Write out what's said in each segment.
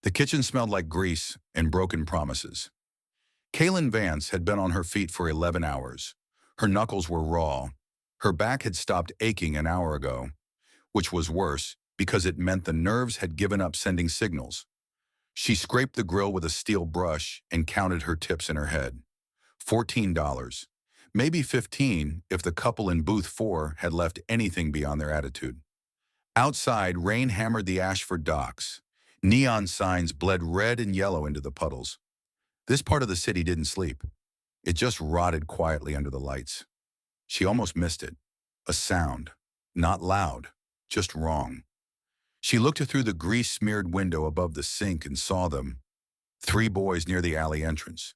The kitchen smelled like grease and broken promises. Kaelen Vance had been on her feet for 11 hours. Her knuckles were raw. Her back had stopped aching an hour ago, which was worse because it meant the nerves had given up sending signals. She scraped the grill with a steel brush and counted her tips in her head. $14. Maybe 15 if the couple in booth 4 had left anything beyond their attitude. Outside, rain hammered the Ashford docks. Neon signs bled red and yellow into the puddles. This part of the city didn't sleep. It just rotted quietly under the lights. She almost missed it. A sound. Not loud, just wrong. She looked through the grease-smeared window above the sink and saw them. 3 boys near the alley entrance.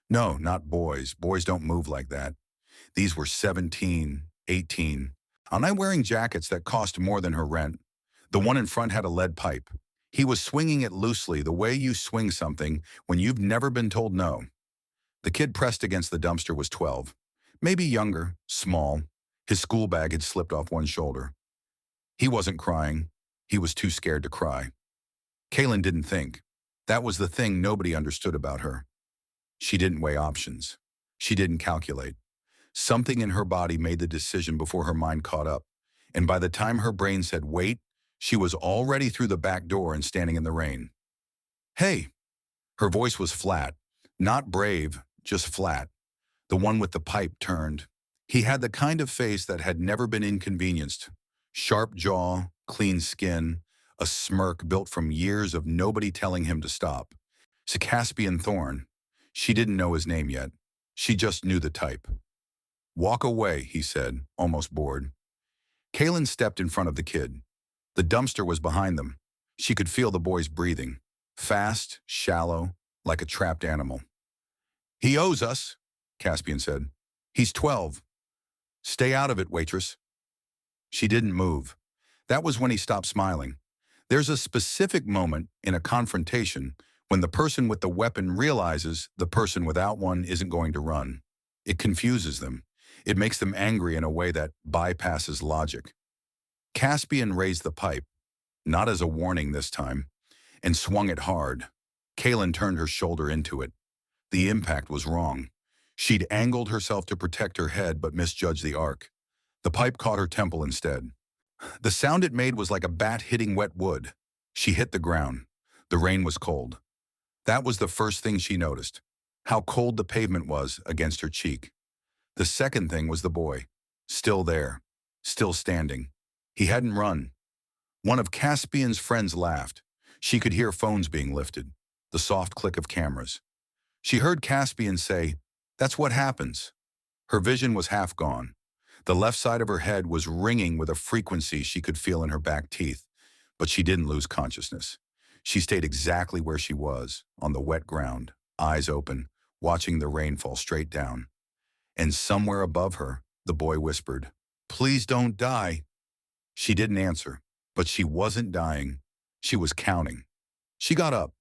No, not boys. Boys don't move like that. These were 17, 18. On night wearing jackets that cost more than her rent. The one in front had a lead pipe. He was swinging it loosely, the way you swing something when you've never been told no. The kid pressed against the dumpster was 12. Maybe younger, small. His school bag had slipped off one shoulder. He wasn't crying. He was too scared to cry. Kaelen didn't think. That was the thing nobody understood about her. She didn't weigh options. She didn't calculate. Something in her body made the decision before her mind caught up, and by the time her brain said wait, she was already through the back door and standing in the rain. Hey! Her voice was flat. Not brave, just flat. The one with the pipe turned. He had the kind of face that had never been inconvenienced. Sharp jaw, clean skin, a smirk built from years of nobody telling him to stop. Caspian Thorn. She didn't know his name yet. She just knew the type. Walk away, he said, almost bored. Kaelen stepped in front of the kid. The dumpster was behind them. She could feel the boys breathing. Fast, shallow, like a trapped animal. He owes us, Caspian said. He's 12. Stay out of it, waitress. She didn't move. That was when he stopped smiling. There's a specific moment in a confrontation when the person with the weapon realizes the person without one isn't going to run. It confuses them. It makes them angry in a way that bypasses logic. Caspian raised the pipe, not as a warning this time, and swung it hard. Kaelen turned her shoulder into it. The impact was wrong. She'd angled herself to protect her head but misjudged the arc. The pipe caught her temple instead. The sound it made was like a bat hitting wet wood. She hit the ground. The rain was cold. That was the first thing she noticed, how cold the pavement was against her cheek. The second thing was the boy, still there, still standing. He hadn't run. One of Caspian's friends laughed. She could hear phones being lifted, the soft click of cameras. She heard Caspian say, "That's what happens." Her vision was half gone. The left side of her head was ringing with a frequency she could feel in her back teeth, but she didn't lose consciousness. She stayed exactly where she was, on the wet ground, eyes open, watching the rain fall straight down. And somewhere above her, the boy whispered, "Please don't die." She didn't answer, but she wasn't dying. She was counting. She got up.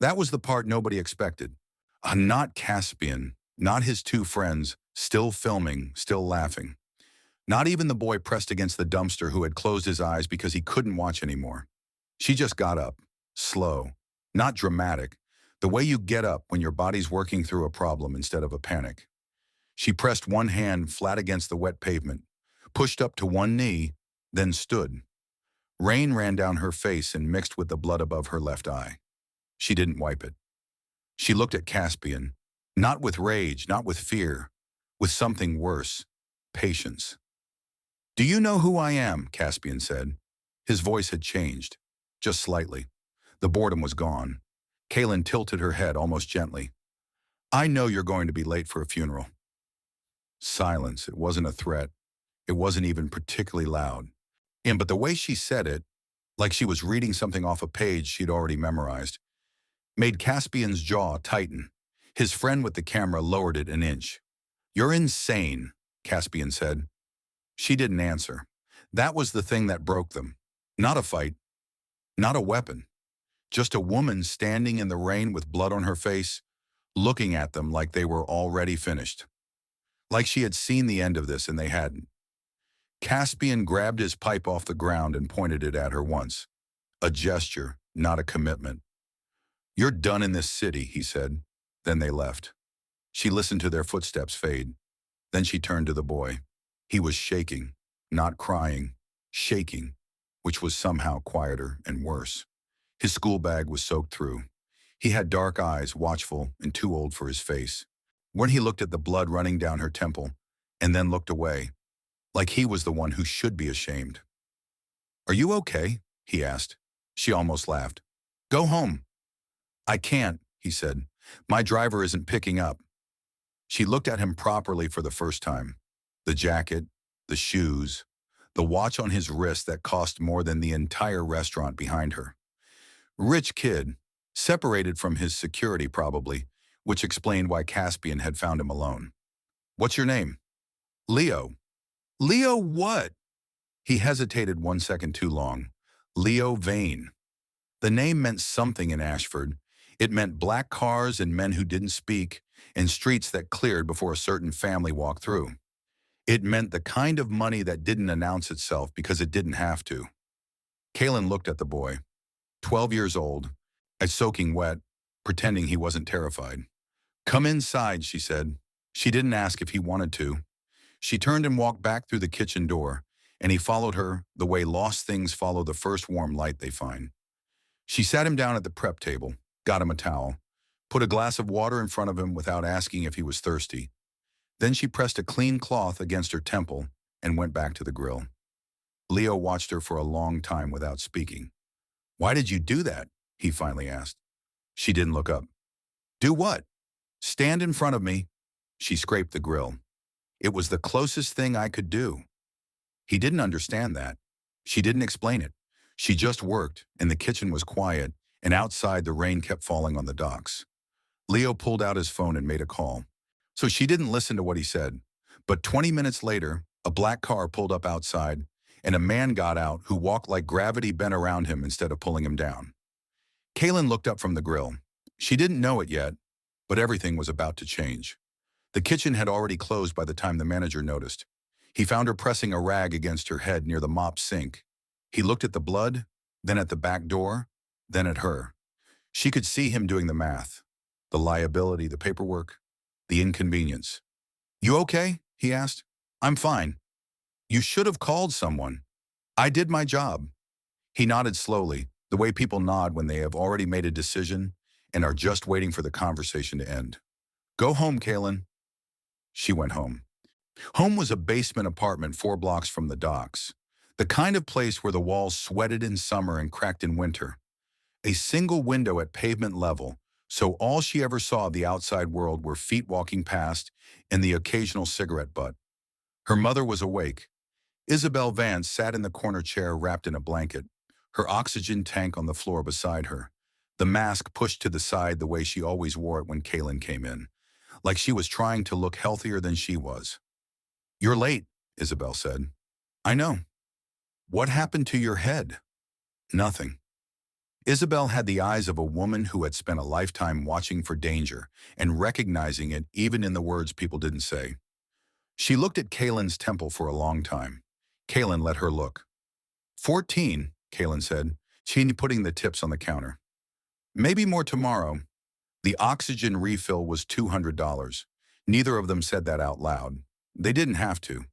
That was the part nobody expected. Not Caspian, not his 2 friends, still filming, still laughing. Not even the boy pressed against the dumpster who had closed his eyes because he couldn't watch anymore. She just got up, slow, not dramatic, the way you get up when your body's working through a problem instead of a panic. She pressed one hand flat against the wet pavement, pushed up to one knee, then stood. Rain ran down her face and mixed with the blood above her left eye. She didn't wipe it. She looked at Caspian, not with rage, not with fear, with something worse, patience. "Do you know who I am?" Caspian said. His voice had changed, just slightly. The boredom was gone. Kaelen tilted her head almost gently. "I know you're going to be late for a funeral." Silence. It wasn't a threat. It wasn't even particularly loud. But the way she said it, like she was reading something off a page she'd already memorized, made Caspian's jaw tighten. His friend with the camera lowered it an inch. "You're insane," Caspian said. She didn't answer. That was the thing that broke them. Not a fight, not a weapon. Just a woman standing in the rain with blood on her face, looking at them like they were already finished. Like she had seen the end of this and they hadn't. Caspian grabbed his pipe off the ground and pointed it at her once. A gesture, not a commitment. You're done in this city, he said. Then they left. She listened to their footsteps fade. Then she turned to the boy. He was shaking, not crying, shaking, which was somehow quieter and worse. His school bag was soaked through. He had dark eyes, watchful and too old for his face. When he looked at the blood running down her temple, and then looked away, like he was the one who should be ashamed. Are you okay? He asked. She almost laughed. Go home. I can't, he said. My driver isn't picking up. She looked at him properly for the first time. The jacket, the shoes, the watch on his wrist that cost more than the entire restaurant behind her. Rich kid, separated from his security probably, which explained why Caspian had found him alone. What's your name? Leo. Leo what? He hesitated 1 second too long. Leo Vane. The name meant something in Ashford. It meant black cars and men who didn't speak, and streets that cleared before a certain family walked through. It meant the kind of money that didn't announce itself because it didn't have to. Kaelen looked at the boy, 12 years old, as soaking wet, pretending he wasn't terrified. Come inside, she said. She didn't ask if he wanted to. She turned and walked back through the kitchen door, and he followed her the way lost things follow the first warm light they find. She sat him down at the prep table, got him a towel, put a glass of water in front of him without asking if he was thirsty. Then she pressed a clean cloth against her temple and went back to the grill. Leo watched her for a long time without speaking. Why did you do that? He finally asked. She didn't look up. Do what? Stand in front of me. She scraped the grill. It was the closest thing I could do. He didn't understand that. She didn't explain it. She just worked, and the kitchen was quiet, and outside the rain kept falling on the docks. Leo pulled out his phone and made a call. So she didn't listen to what he said. But 20 minutes later, a black car pulled up outside, and a man got out who walked like gravity bent around him instead of pulling him down. Kaelen looked up from the grill. She didn't know it yet, but everything was about to change. The kitchen had already closed by the time the manager noticed. He found her pressing a rag against her head near the mop sink. He looked at the blood, then at the back door, then at her. She could see him doing the math. The liability, the paperwork, the inconvenience. You okay? He asked. I'm fine. You should have called someone. I did my job. He nodded slowly, the way people nod when they have already made a decision and are just waiting for the conversation to end. Go home, Kaelen. She went home. Home was a basement apartment 4 blocks from the docks, the kind of place where the walls sweated in summer and cracked in winter. A single window at pavement level, so all she ever saw of the outside world were feet walking past and the occasional cigarette butt. Her mother was awake. Isabel Vance sat in the corner chair wrapped in a blanket, her oxygen tank on the floor beside her, the mask pushed to the side the way she always wore it when Kaelen came in, like she was trying to look healthier than she was. You're late, Isabel said. I know. What happened to your head? Nothing. Isabel had the eyes of a woman who had spent a lifetime watching for danger and recognizing it even in the words people didn't say. She looked at Kaelen's temple for a long time. Kaelen let her look. 14, Kaelen said, she putting the tips on the counter. Maybe more tomorrow. The oxygen refill was $200. Neither of them said that out loud. They didn't have to.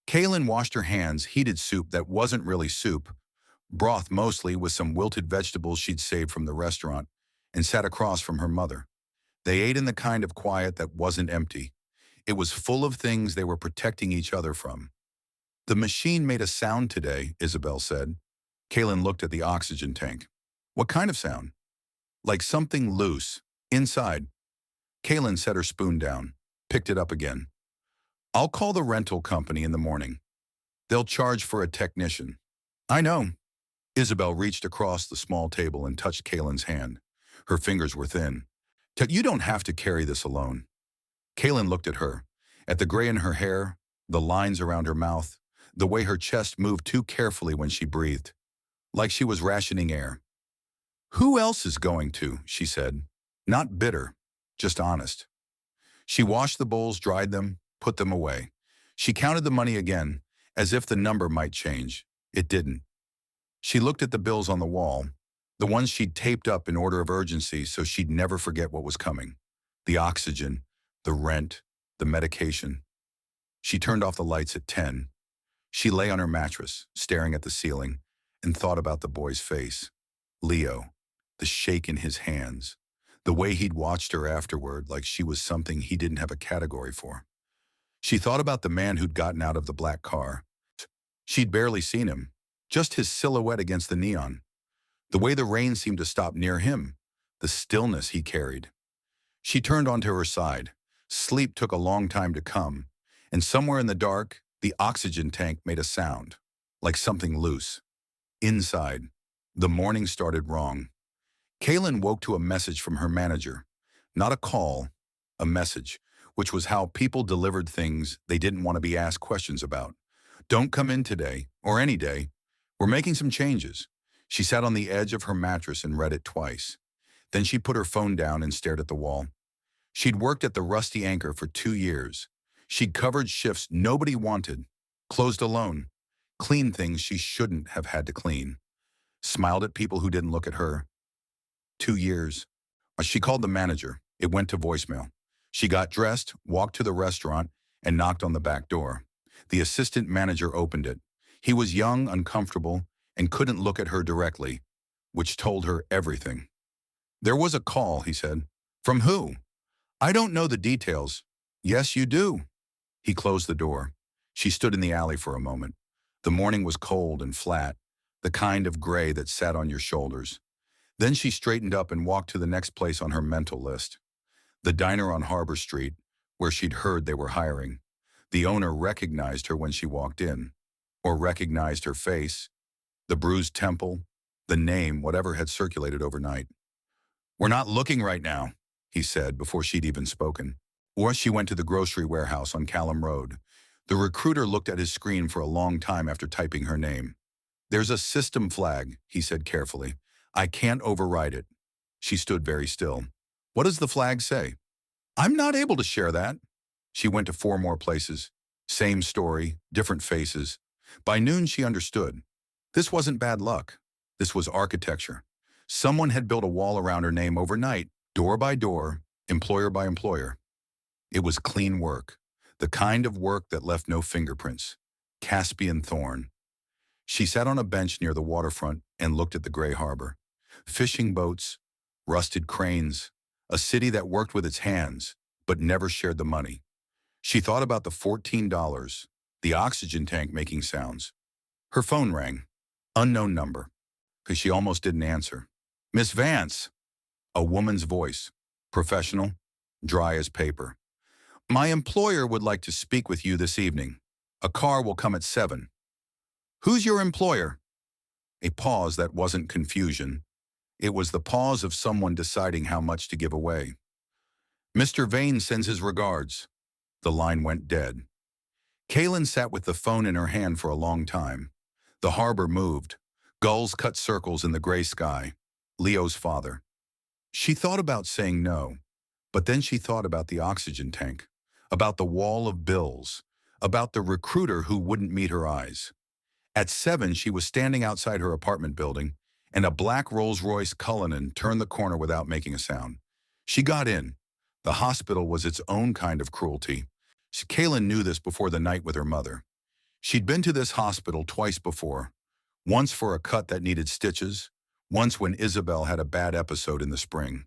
Kaelen washed her hands, heated soup that wasn't really soup, broth mostly with some wilted vegetables she'd saved from the restaurant, and sat across from her mother. They ate in the kind of quiet that wasn't empty. It was full of things they were protecting each other from. The machine made a sound today, Isabel said. Kaelen looked at the oxygen tank. What kind of sound? Like something loose, inside. Kaelen set her spoon down, picked it up again. I'll call the rental company in the morning. They'll charge for a technician. I know. Isabel reached across the small table and touched Kaelen's hand. Her fingers were thin. You don't have to carry this alone. Kaelen looked at her, at the gray in her hair, the lines around her mouth, the way her chest moved too carefully when she breathed, like she was rationing air. Who else is going to, she said, not bitter, just honest. She washed the bowls, dried them, put them away. She counted the money again, as if the number might change. It didn't. She looked at the bills on the wall. The ones she'd taped up in order of urgency so she'd never forget what was coming. The oxygen, the rent, the medication. She turned off the lights at 10. She lay on her mattress, staring at the ceiling, and thought about the boy's face. Leo, the shake in his hands, the way he'd watched her afterward like she was something he didn't have a category for. She thought about the man who'd gotten out of the black car. She'd barely seen him, just his silhouette against the neon. The way the rain seemed to stop near him, the stillness he carried. She turned onto her side. Sleep took a long time to come, and somewhere in the dark, the oxygen tank made a sound, like something loose. Inside, the morning started wrong. Kaelen woke to a message from her manager. Not a call, a message, which was how people delivered things they didn't want to be asked questions about. Don't come in today, or any day. We're making some changes. She sat on the edge of her mattress and read it twice. Then she put her phone down and stared at the wall. She'd worked at the Rusty Anchor for 2 years. She'd covered shifts nobody wanted, closed alone, cleaned things she shouldn't have had to clean, smiled at people who didn't look at her. 2 years. She called the manager. It went to voicemail. She got dressed, walked to the restaurant, and knocked on the back door. The assistant manager opened it. He was young, uncomfortable, and couldn't look at her directly, which told her everything. There was a call, he said. From who? I don't know the details. Yes, you do. He closed the door. She stood in the alley for a moment. The morning was cold and flat, the kind of gray that sat on your shoulders. Then she straightened up and walked to the next place on her mental list. The diner on Harbor Street, where she'd heard they were hiring. The owner recognized her when she walked in, or recognized her face, the bruised temple, the name, whatever had circulated overnight. We're not looking right now, he said before she'd even spoken. Or she went to the grocery warehouse on Callum Road. The recruiter looked at his screen for a long time after typing her name. There's a system flag, he said carefully. I can't override it. She stood very still. What does the flag say? I'm not able to share that. She went to 4 more places. Same story, different faces. By noon, she understood. This wasn't bad luck. This was architecture. Someone had built a wall around her name overnight, door by door, employer by employer. It was clean work, the kind of work that left no fingerprints. Caspian thorn. She sat on a bench near the waterfront and looked at the gray harbor. Fishing boats, rusted cranes, a city that worked with its hands, but never shared the money. She thought about the $14, the oxygen tank making sounds. Her phone rang. Unknown number. Because she almost didn't answer. Miss Vance. A woman's voice. Professional, dry as paper. My employer would like to speak with you this evening. A car will come at 7. Who's your employer? A pause that wasn't confusion. It was the pause of someone deciding how much to give away. Mr. Vane sends his regards. The line went dead. Kaelen sat with the phone in her hand for a long time. The harbor moved. Gulls cut circles in the gray sky. Leo's father. She thought about saying no, but then she thought about the oxygen tank, about the wall of bills, about the recruiter who wouldn't meet her eyes. At 7, she was standing outside her apartment building, and a black Rolls-Royce Cullinan turned the corner without making a sound. She got in. The hospital was its own kind of cruelty. Kaelen knew this before the night with her mother. She'd been to this hospital twice before, once for a cut that needed stitches, once when Isabel had a bad episode in the spring.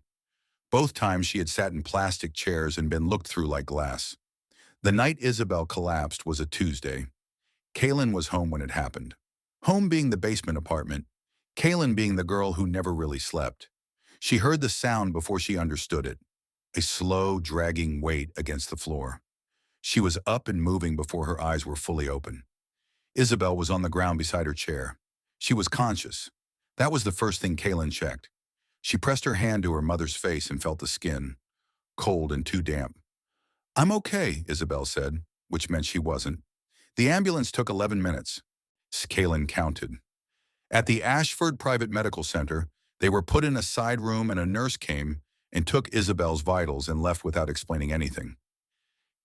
Both times she had sat in plastic chairs and been looked through like glass. The night Isabel collapsed was a Tuesday. Kaelen was home when it happened. Home being the basement apartment, Kaelen being the girl who never really slept. She heard the sound before she understood it, a slow, dragging weight against the floor. She was up and moving before her eyes were fully open. Isabel was on the ground beside her chair. She was conscious. That was the first thing Kaelen checked. She pressed her hand to her mother's face and felt the skin, cold and too damp. I'm okay, Isabel said, which meant she wasn't. The ambulance took 11 minutes. Kaelen counted. At the Ashford Private Medical Center, they were put in a side room and a nurse came and took Isabel's vitals and left without explaining anything.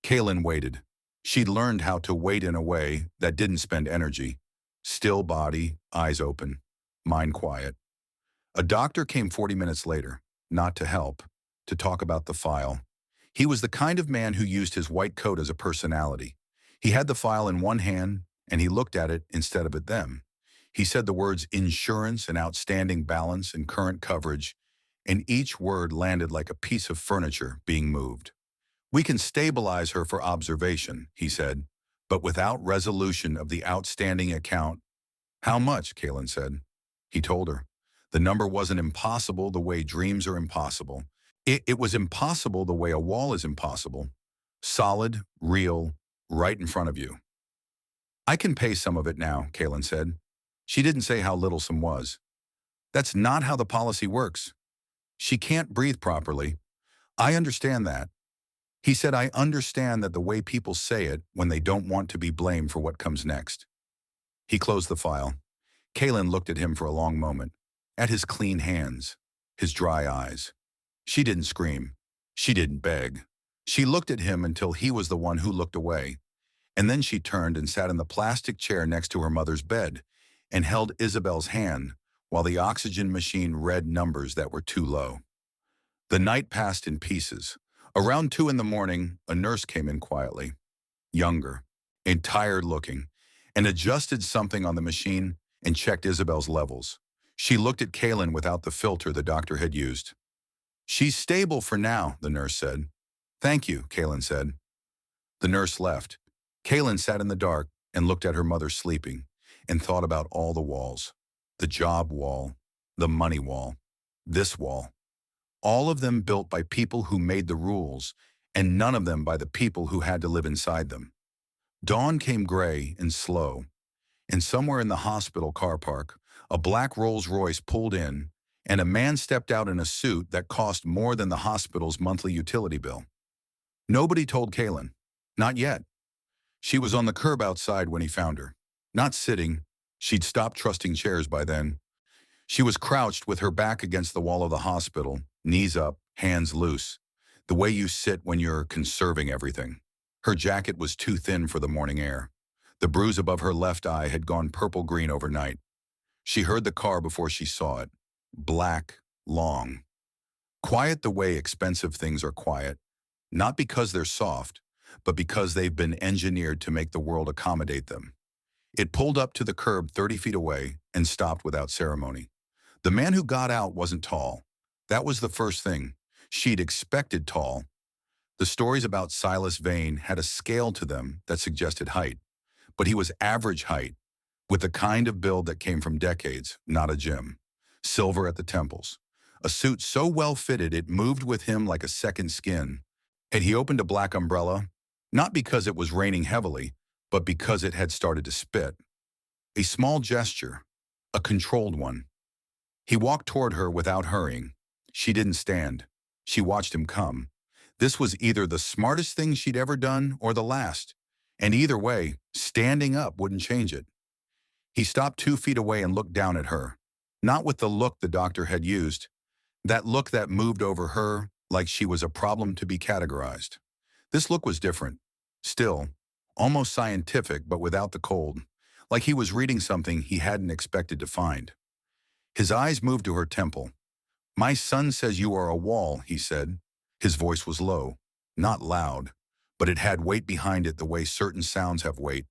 Kaelen waited. She'd learned how to wait in a way that didn't spend energy. Still body, eyes open, mind quiet. A doctor came 40 minutes later, not to help, to talk about the file. He was the kind of man who used his white coat as a personality. He had the file in one hand, and he looked at it instead of at them. He said the words insurance and outstanding balance and current coverage, and each word landed like a piece of furniture being moved. We can stabilize her for observation, he said, but without resolution of the outstanding account. How much? Kaelen said. He told her. The number wasn't impossible the way dreams are impossible. It was impossible the way a wall is impossible. Solid, real, right in front of you. I can pay some of it now, Kaelen said. She didn't say how little some was. That's not how the policy works. She can't breathe properly. I understand that. He said, I understand that the way people say it when they don't want to be blamed for what comes next. He closed the file. Kaelen looked at him for a long moment, at his clean hands, his dry eyes. She didn't scream. She didn't beg. She looked at him until he was the one who looked away. And then she turned and sat in the plastic chair next to her mother's bed and held Isabel's hand while the oxygen machine read numbers that were too low. The night passed in pieces. Around 2 in the morning, a nurse came in quietly, younger, and tired-looking, and adjusted something on the machine and checked Isabel's levels. She looked at Kaelen without the filter the doctor had used. She's stable for now, the nurse said. Thank you, Kaelen said. The nurse left. Kaelen sat in the dark and looked at her mother sleeping and thought about all the walls. The job wall, the money wall, this wall. All of them built by people who made the rules, and none of them by the people who had to live inside them. Dawn came gray and slow, and somewhere in the hospital car park, a black Rolls-Royce pulled in, and a man stepped out in a suit that cost more than the hospital's monthly utility bill. Nobody told Kaelen. Not yet. She was on the curb outside when he found her. Not sitting. She'd stopped trusting chairs by then. She was crouched with her back against the wall of the hospital, knees up, hands loose, the way you sit when you're conserving everything. Her jacket was too thin for the morning air. The bruise above her left eye had gone purple-green overnight. She heard the car before she saw it. Black, long. Quiet the way expensive things are quiet, not because they're soft, but because they've been engineered to make the world accommodate them. It pulled up to the curb 30 feet away and stopped without ceremony. The man who got out wasn't tall. That was the first thing. She'd expected tall. The stories about Silas Vane had a scale to them that suggested height, but he was average height, with the kind of build that came from decades, not a gym. Silver at the temples. A suit so well fitted it moved with him like a second skin. Had he opened a black umbrella? Not because it was raining heavily, but because it had started to spit. A small gesture, a controlled one. He walked toward her without hurrying. She didn't stand. She watched him come. This was either the smartest thing she'd ever done or the last. And either way, standing up wouldn't change it. He stopped 2 feet away and looked down at her. Not with the look the doctor had used. That look that moved over her like she was a problem to be categorized. This look was different. Still, almost scientific, but without the cold. Like he was reading something he hadn't expected to find. His eyes moved to her temple. My son says you are a wall, he said. His voice was low, not loud, but it had weight behind it the way certain sounds have weight.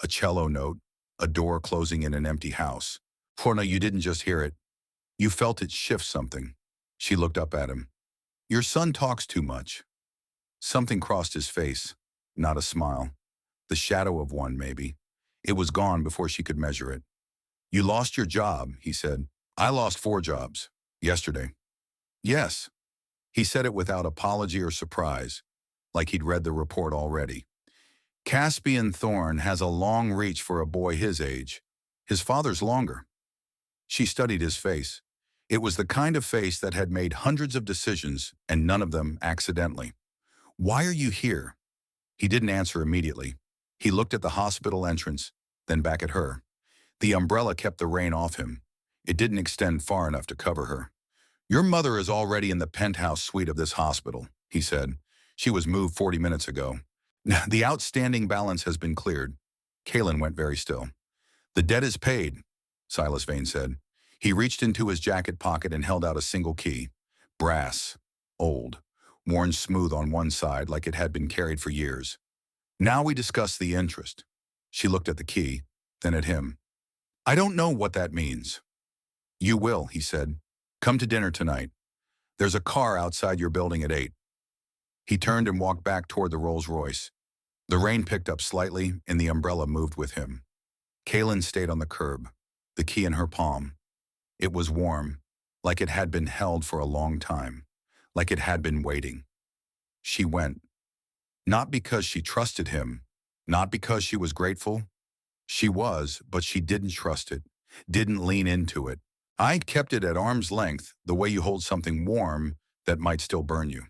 A cello note, a door closing in an empty house. Forna, you didn't just hear it. You felt it shift something. She looked up at him. Your son talks too much. Something crossed his face, not a smile. The shadow of one, maybe. It was gone before she could measure it. You lost your job, he said. I lost 4 jobs. Yesterday. Yes. He said it without apology or surprise, like he'd read the report already. Caspian Thorne has a long reach for a boy his age. His father's longer. She studied his face. It was the kind of face that had made hundreds of decisions, and none of them accidentally. Why are you here? He didn't answer immediately. He looked at the hospital entrance, then back at her. The umbrella kept the rain off him. It didn't extend far enough to cover her. Your mother is already in the penthouse suite of this hospital, he said. She was moved 40 minutes ago. The outstanding balance has been cleared. Kaelen went very still. The debt is paid, Silas Vane said. He reached into his jacket pocket and held out a single key. Brass. Old. Worn smooth on one side like it had been carried for years. Now we discuss the interest. She looked at the key, then at him. I don't know what that means. You will, he said. Come to dinner tonight. There's a car outside your building at 8. He turned and walked back toward the Rolls-Royce. The rain picked up slightly and the umbrella moved with him. Kaelen stayed on the curb, the key in her palm. It was warm, like it had been held for a long time, like it had been waiting. She went. Not because she trusted him, not because she was grateful. She was, but she didn't trust it, didn't lean into it. I kept it at arm's length, the way you hold something warm that might still burn you.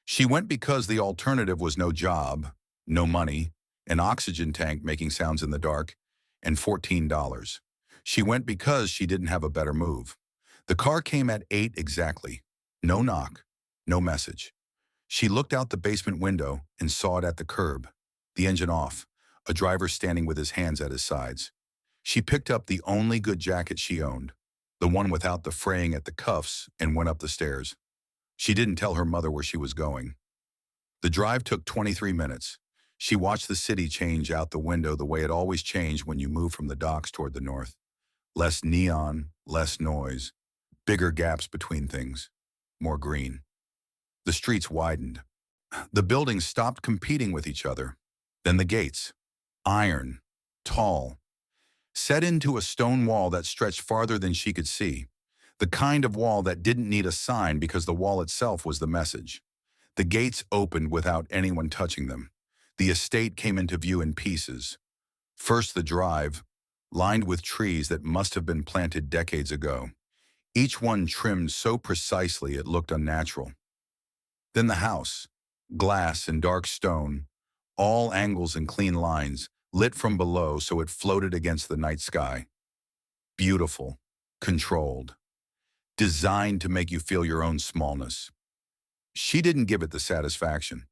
She went because the alternative was no job, no money, an oxygen tank making sounds in the dark, and $14. She went because she didn't have a better move. The car came at 8 exactly. No knock, no message. She looked out the basement window and saw it at the curb, the engine off, a driver standing with his hands at his sides. She picked up the only good jacket she owned, the one without the fraying at the cuffs, and went up the stairs. She didn't tell her mother where she was going. The drive took 23 minutes. She watched the city change out the window the way it always changed when you move from the docks toward the north. Less neon, less noise, bigger gaps between things, more green. The streets widened. The buildings stopped competing with each other. Then the gates, iron, tall, set into a stone wall that stretched farther than she could see. The kind of wall that didn't need a sign because the wall itself was the message. The gates opened without anyone touching them. The estate came into view in pieces. First the drive, lined with trees that must have been planted decades ago, each one trimmed so precisely it looked unnatural. Then the house, glass and dark stone, all angles and clean lines, lit from below so it floated against the night sky. Beautiful, controlled, designed to make you feel your own smallness. She didn't give it the satisfaction.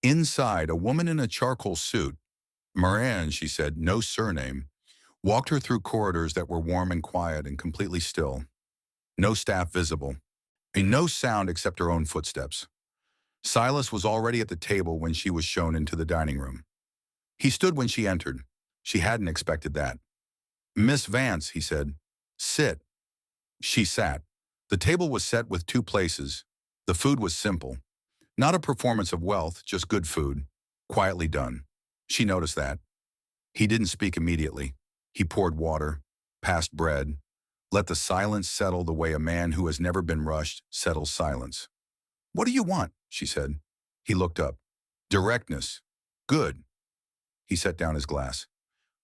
Inside, a woman in a charcoal suit, Moran, she said, no surname, walked her through corridors that were warm and quiet and completely still. No staff visible, and no sound except her own footsteps. Silas was already at the table when she was shown into the dining room. He stood when she entered. She hadn't expected that. Miss Vance, he said, sit. She sat. The table was set with 2 places. The food was simple. Not a performance of wealth, just good food, quietly done. She noticed that. He didn't speak immediately. He poured water, passed bread, let the silence settle the way a man who has never been rushed settles silence. What do you want? She said. He looked up. Directness. Good. He set down his glass.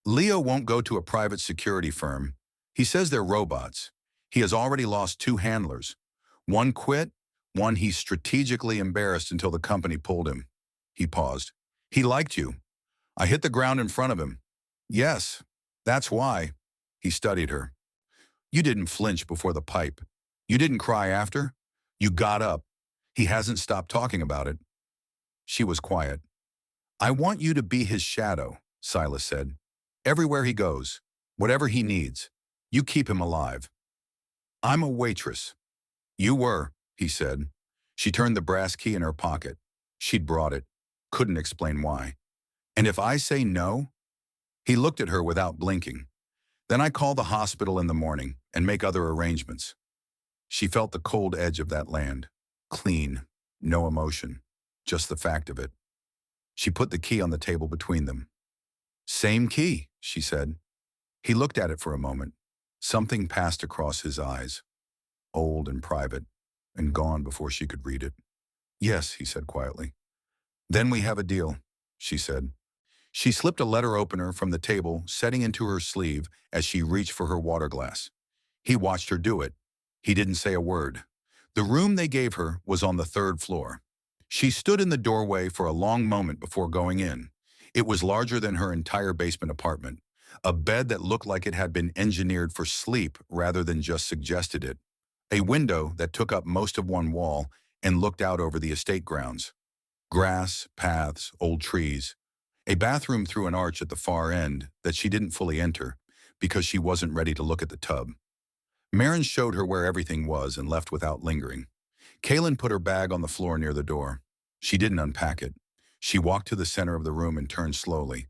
Leo won't go to a private security firm. He says they're robots. He has already lost 2 handlers. One quit, one he strategically embarrassed until the company pulled him. He paused. He liked you. I hit the ground in front of him. Yes, that's why. He studied her. You didn't flinch before the pipe. You didn't cry after. You got up. He hasn't stopped talking about it. She was quiet. I want you to be his shadow, Silas said. Everywhere he goes, whatever he needs, you keep him alive. I'm a waitress. You were, he said. She turned the brass key in her pocket. She'd brought it. Couldn't explain why. And if I say no? He looked at her without blinking. Then I call the hospital in the morning and make other arrangements. She felt the cold edge of that land. Clean, no emotion, just the fact of it. She put the key on the table between them. Same key, she said. He looked at it for a moment. Something passed across his eyes, old and private, and gone before she could read it. Yes, he said quietly. Then we have a deal, she said. She slipped a letter opener from the table, setting into her sleeve as she reached for her water glass. He watched her do it. He didn't say a word. The room they gave her was on the 3rd floor. She stood in the doorway for a long moment before going in. It was larger than her entire basement apartment, a bed that looked like it had been engineered for sleep rather than just suggested it, a window that took up most of one wall and looked out over the estate grounds. Grass, paths, old trees, a bathroom through an arch at the far end that she didn't fully enter because she wasn't ready to look at the tub. Marin showed her where everything was and left without lingering. Kaelen put her bag on the floor near the door. She didn't unpack it. She walked to the center of the room and turned slowly.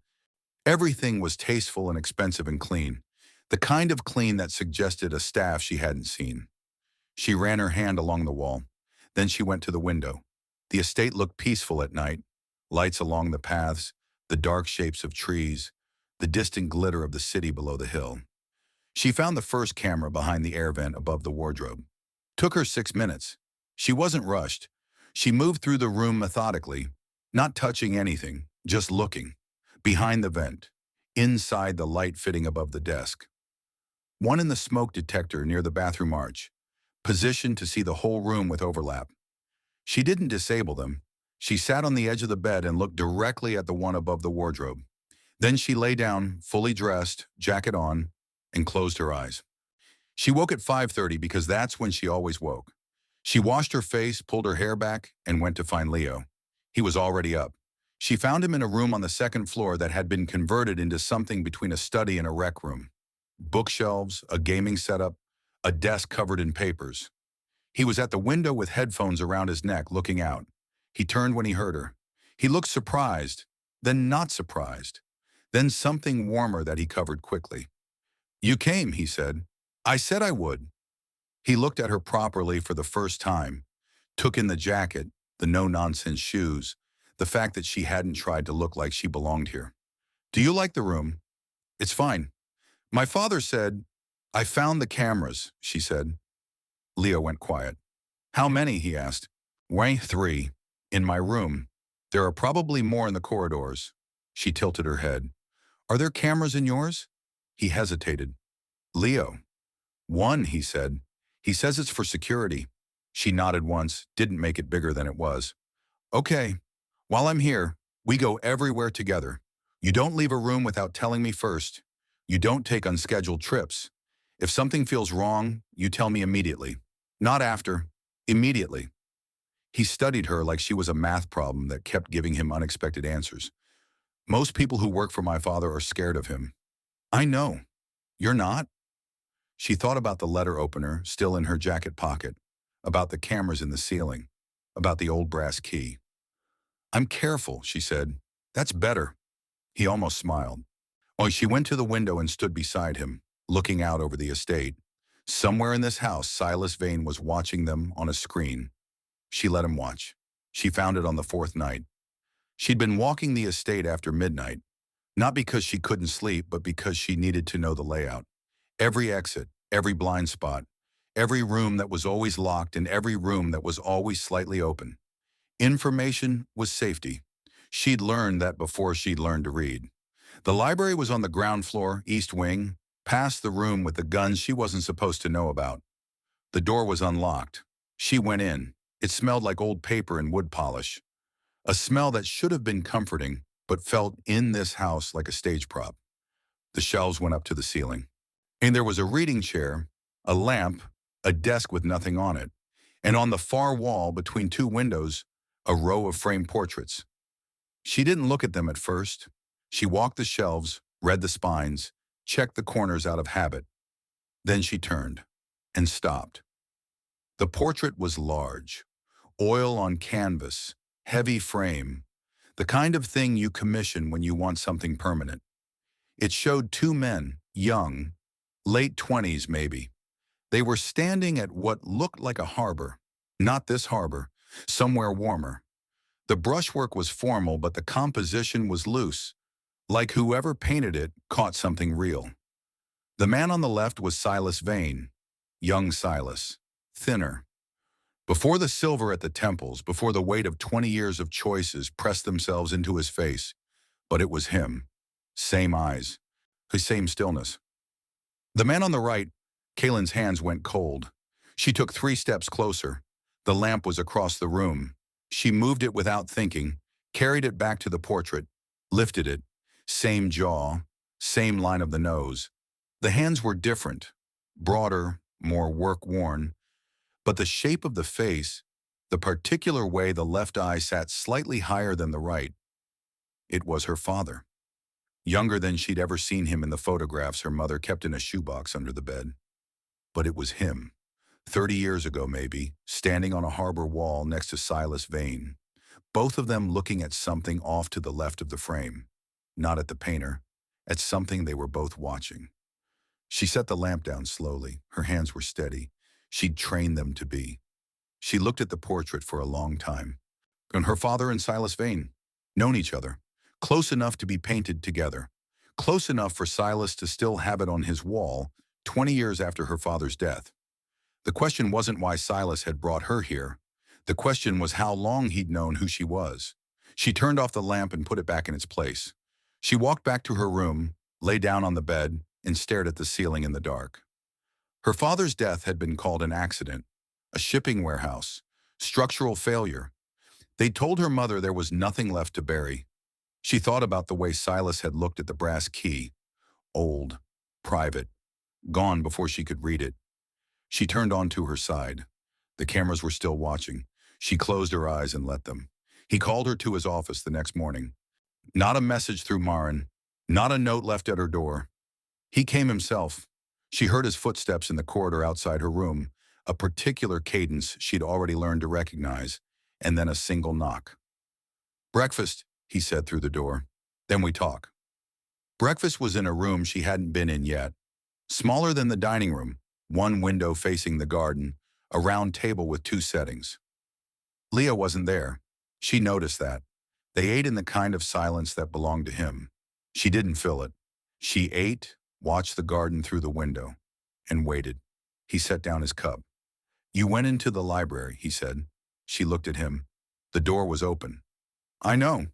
Everything was tasteful and expensive and clean, the kind of clean that suggested a staff she hadn't seen. She ran her hand along the wall. Then she went to the window. The estate looked peaceful at night. Lights along the paths, the dark shapes of trees, the distant glitter of the city below the hill. She found the first camera behind the air vent above the wardrobe. Took her 6 minutes. She wasn't rushed. She moved through the room methodically, not touching anything, just looking. Behind the vent, inside the light fitting above the desk. One in the smoke detector near the bathroom arch, positioned to see the whole room with overlap. She didn't disable them. She sat on the edge of the bed and looked directly at the one above the wardrobe. Then she lay down, fully dressed, jacket on, and closed her eyes. She woke at 5:30 because that's when she always woke. She washed her face, pulled her hair back, and went to find Leo. He was already up. She found him in a room on the second floor that had been converted into something between a study and a rec room. Bookshelves, a gaming setup, a desk covered in papers. He was at the window with headphones around his neck, looking out. He turned when he heard her. He looked surprised, then not surprised, then something warmer that he covered quickly. "You came," he said. "I said I would." He looked at her properly for the first time, took in the jacket, the no-nonsense shoes, the fact that she hadn't tried to look like she belonged here. "Do you like the room?" "It's fine. My father said—" "I found the cameras," she said. Leo went quiet. "How many?" he asked. "Why, 3. In my room. There are probably more in the corridors." She tilted her head. "Are there cameras in yours?" He hesitated. "Leo." "1," he said. "He says it's for security." She nodded once, didn't make it bigger than it was. "Okay. While I'm here, we go everywhere together. You don't leave a room without telling me first. You don't take unscheduled trips. If something feels wrong, you tell me immediately. Not after. Immediately." He studied her like she was a math problem that kept giving him unexpected answers. "Most people who work for my father are scared of him." "I know. You're not?" She thought about the letter opener still in her jacket pocket, about the cameras in the ceiling, about the old brass key. "I'm careful," she said. "That's better." He almost smiled. Oh, she went to the window and stood beside him, looking out over the estate. Somewhere in this house, Silas Vane was watching them on a screen. She let him watch. She found it on the 4th night. She'd been walking the estate after midnight, not because she couldn't sleep, but because she needed to know the layout. Every exit, every blind spot, every room that was always locked and every room that was always slightly open. Information was safety. She'd learned that before she'd learned to read. The library was on the ground floor, east wing, past the room with the guns she wasn't supposed to know about. The door was unlocked. She went in. It smelled like old paper and wood polish. A smell that should have been comforting, but felt in this house like a stage prop. The shelves went up to the ceiling. And there was a reading chair, a lamp, a desk with nothing on it. And on the far wall, between 2 windows, a row of framed portraits. She didn't look at them at first. She walked the shelves, read the spines, checked the corners out of habit. Then she turned and stopped. The portrait was large, oil on canvas, heavy frame, the kind of thing you commission when you want something permanent. It showed 2 men, young, late 20s maybe. They were standing at what looked like a harbor. Not this harbor, somewhere warmer. The brushwork was formal, but the composition was loose, like whoever painted it caught something real. The man on the left was Silas Vane, young Silas, thinner. Before the silver at the temples, before the weight of 20 years of choices pressed themselves into his face, but it was him. Same eyes, the same stillness. The man on the right, Kaelen's hands went cold. She took 3 steps closer. The lamp was across the room. She moved it without thinking, carried it back to the portrait, lifted it. Same jaw, same line of the nose. The hands were different, broader, more work-worn, but the shape of the face, the particular way the left eye sat slightly higher than the right, it was her father. Younger than she'd ever seen him in the photographs her mother kept in a shoebox under the bed. But it was him. 30 years ago, maybe, standing on a harbor wall next to Silas Vane, both of them looking at something off to the left of the frame, not at the painter, at something they were both watching. She set the lamp down slowly. Her hands were steady. She'd trained them to be. She looked at the portrait for a long time. And her father and Silas Vane, known each other, close enough to be painted together, close enough for Silas to still have it on his wall 20 years after her father's death. The question wasn't why Silas had brought her here. The question was how long he'd known who she was. She turned off the lamp and put it back in its place. She walked back to her room, lay down on the bed, and stared at the ceiling in the dark. Her father's death had been called an accident, a shipping warehouse, structural failure. They'd told her mother there was nothing left to bury. She thought about the way Silas had looked at the brass key, old, private, gone before she could read it. She turned onto her side. The cameras were still watching. She closed her eyes and let them. He called her to his office the next morning. Not a message through Marin, not a note left at her door. He came himself. She heard his footsteps in the corridor outside her room, a particular cadence she'd already learned to recognize, and then a single knock. "Breakfast," he said through the door. "Then we talk." Breakfast was in a room she hadn't been in yet. Smaller than the dining room, one window facing the garden, a round table with two settings. Leo wasn't there. She noticed that. They ate in the kind of silence that belonged to him. She didn't fill it. She ate, watched the garden through the window, and waited. He set down his cup. "You went into the library," he said. She looked at him. The door was open. "I know."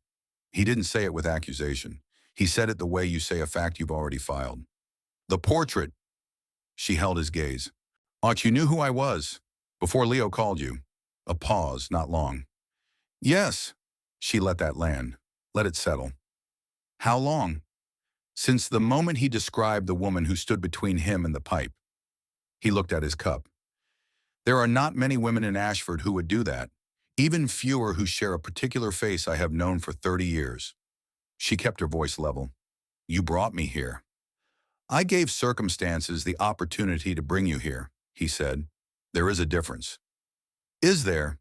He didn't say it with accusation. He said it the way you say a fact you've already filed. "The portrait." She held his gaze. "Ought you knew who I was, before Leo called you." A pause, not long. "Yes." She let that land. Let it settle. "How long?" "Since the moment he described the woman who stood between him and the pipe." He looked at his cup. "There are not many women in Ashford who would do that. Even fewer who share a particular face I have known for 30 years. She kept her voice level. "You brought me here." "I gave circumstances the opportunity to bring you here," he said. "There is a difference." "Is there?"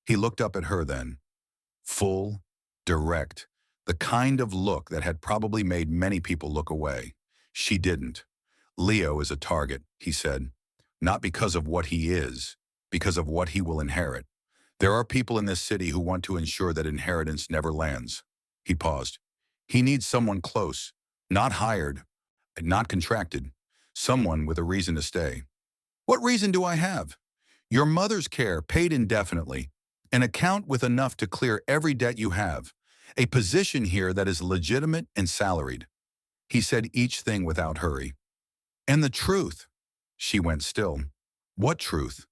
He looked up at her then. Full, direct, the kind of look that had probably made many people look away. She didn't. "Leo is a target," he said. "Not because of what he is, because of what he will inherit. There are people in this city who want to ensure that inheritance never lands." He paused. "He needs someone close, not hired, not contracted, someone with a reason to stay." "What reason do I have?" "Your mother's care, paid indefinitely, an account with enough to clear every debt you have, a position here that is legitimate and salaried." He said each thing without hurry. "And the truth." She went still. "What truth?"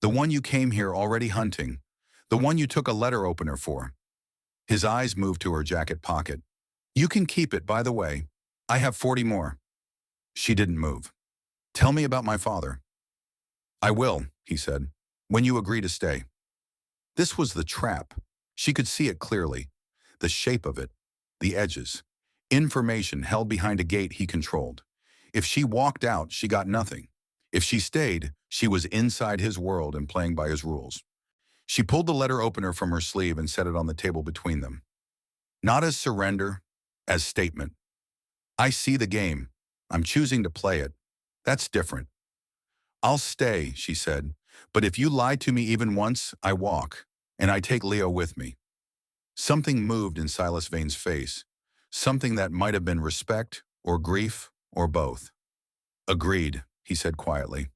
"The one you came here already hunting. The one you took a letter opener for." His eyes moved to her jacket pocket. "You can keep it, by the way. I have 40 more. She didn't move. "Tell me about my father." "I will," he said, "when you agree to stay." This was the trap. She could see it clearly. The shape of it. The edges. Information held behind a gate he controlled. If she walked out, she got nothing. If she stayed, she was inside his world and playing by his rules. She pulled the letter opener from her sleeve and set it on the table between them. Not as surrender, as statement. "I see the game. I'm choosing to play it. That's different." "I'll stay," she said, "but if you lie to me even once, I walk, and I take Leo with me." Something moved in Silas Vane's face, something that might have been respect or grief or both. "Agreed," he said quietly.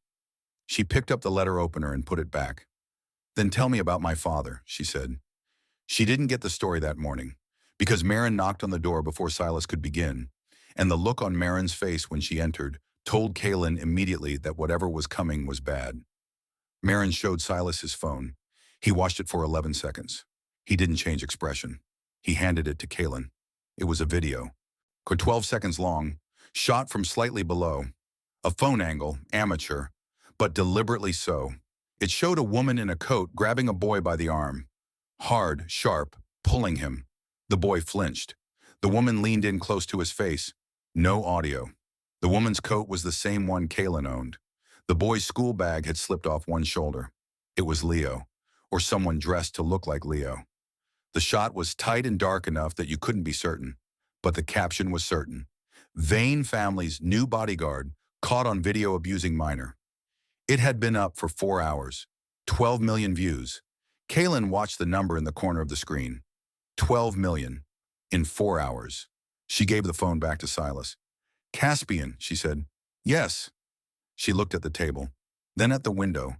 She picked up the letter opener and put it back. "Then tell me about my father," she said. She didn't get the story that morning, because Marin knocked on the door before Silas could begin, and the look on Marin's face when she entered told Kaelen immediately that whatever was coming was bad. Marin showed Silas his phone. He watched it for 11 seconds. He didn't change expression. He handed it to Kaelen. It was a video. 12 seconds long, shot from slightly below. A phone angle, amateur, but deliberately so. It showed a woman in a coat grabbing a boy by the arm. Hard, sharp, pulling him. The boy flinched. The woman leaned in close to his face. No audio. The woman's coat was the same one Kaelen owned. The boy's school bag had slipped off one shoulder. It was Leo, or someone dressed to look like Leo. The shot was tight and dark enough that you couldn't be certain, but the caption was certain. Vane family's new bodyguard caught on video abusing minor. It had been up for 4 hours. 12 million views. Kaelen watched the number in the corner of the screen. 12 million. In 4 hours. She gave the phone back to Silas. Caspian, she said. Yes. She looked at the table, then at the window.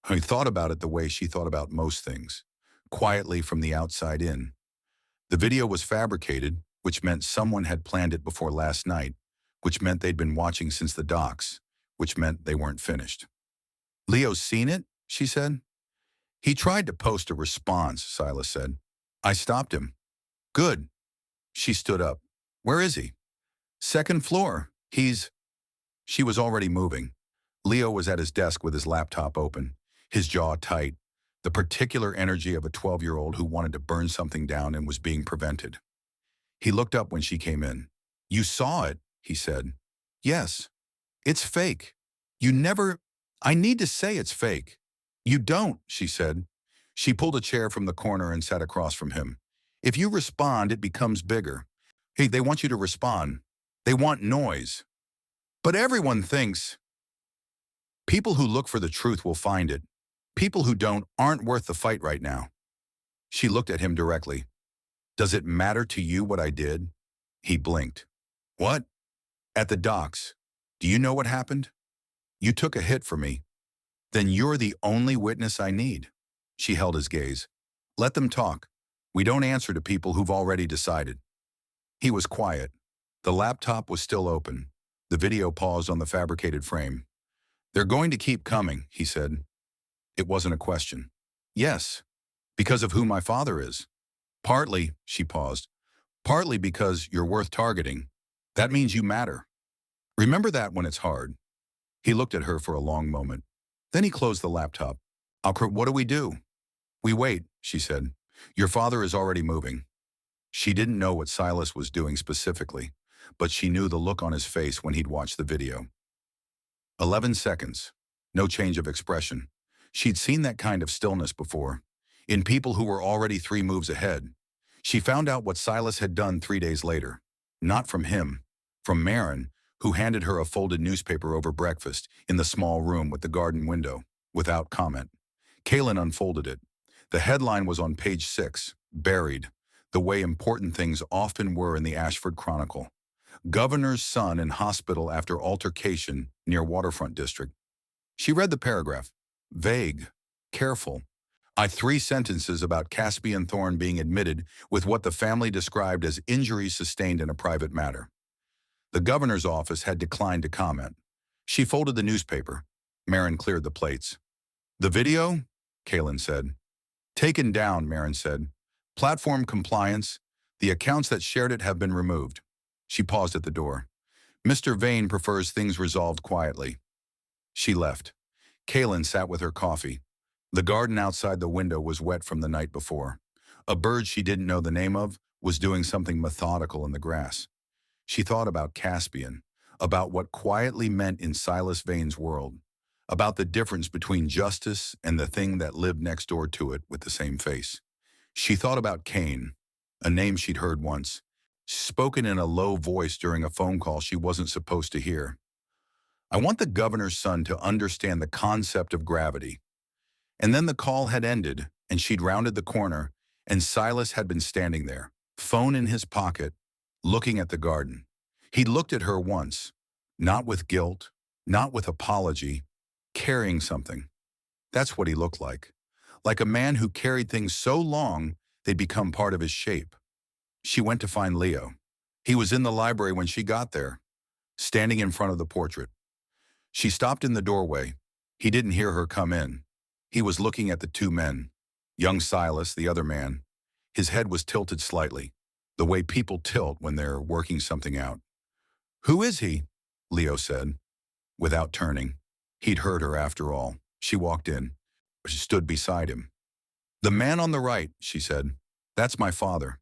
He thought about it the way she thought about most things, quietly from the outside in. The video was fabricated, which meant someone had planned it before last night, which meant they'd been watching since the docks, which meant they weren't finished. Leo's seen it, she said. He tried to post a response, Silas said. I stopped him. Good. She stood up. Where is he? Second floor. She was already moving. Leo was at his desk with his laptop open, his jaw tight, the particular energy of a 12-year-old who wanted to burn something down and was being prevented. He looked up when she came in. You saw it, he said. Yes. It's fake. I need to say it's fake. You don't, she said. She pulled a chair from the corner and sat across from him. If you respond, it becomes bigger. Hey, they want you to respond. They want noise. But everyone thinks. People who look for the truth will find it. People who don't aren't worth the fight right now. She looked at him directly. Does it matter to you what I did? He blinked. What? At the docks. Do you know what happened? You took a hit for me. Then you're the only witness I need. She held his gaze. Let them talk. We don't answer to people who've already decided. He was quiet. The laptop was still open. The video paused on the fabricated frame. They're going to keep coming, he said. It wasn't a question. Yes, because of who my father is. Partly, she paused, partly because you're worth targeting. That means you matter. Remember that when it's hard. He looked at her for a long moment. Then he closed the laptop. What do we do? We wait, she said. Your father is already moving. She didn't know what Silas was doing specifically, but she knew the look on his face when he'd watched the video. 11 seconds. No change of expression. She'd seen that kind of stillness before, in people who were already 3 moves ahead. She found out what Silas had done 3 days later. Not from him, from Marin, who handed her a folded newspaper over breakfast in the small room with the garden window, without comment. Kaelen unfolded it. The headline was on page 6, buried, the way important things often were in the Ashford Chronicle. Governor's son in hospital after altercation near waterfront district. She read the paragraph. Vague, careful. 3 sentences about Caspian Thorne being admitted with what the family described as injuries sustained in a private matter. The governor's office had declined to comment. She folded the newspaper. Marin cleared the plates. The video? Kaelen said. Taken down, Marin said. Platform compliance. The accounts that shared it have been removed. She paused at the door. Mr. Vane prefers things resolved quietly. She left. Kaelen sat with her coffee. The garden outside the window was wet from the night before. A bird she didn't know the name of was doing something methodical in the grass. She thought about Caspian, about what quietly meant in Silas Vane's world, about the difference between justice and the thing that lived next door to it with the same face. She thought about Cain, a name she'd heard once, spoken in a low voice during a phone call she wasn't supposed to hear. I want the governor's son to understand the concept of gravity. And then the call had ended, and she'd rounded the corner, and Silas had been standing there, phone in his pocket, looking at the garden. He'd looked at her once, not with guilt, not with apology, carrying something. That's what he looked like a man who carried things so long they'd become part of his shape. She went to find Leo. He was in the library when she got there, standing in front of the portrait. She stopped in the doorway. He didn't hear her come in. He was looking at the 2 men. Young Silas, the other man. His head was tilted slightly, the way people tilt when they're working something out. Who is he? Leo said, without turning. He'd heard her after all. She walked in. She stood beside him. The man on the right, she said. That's my father.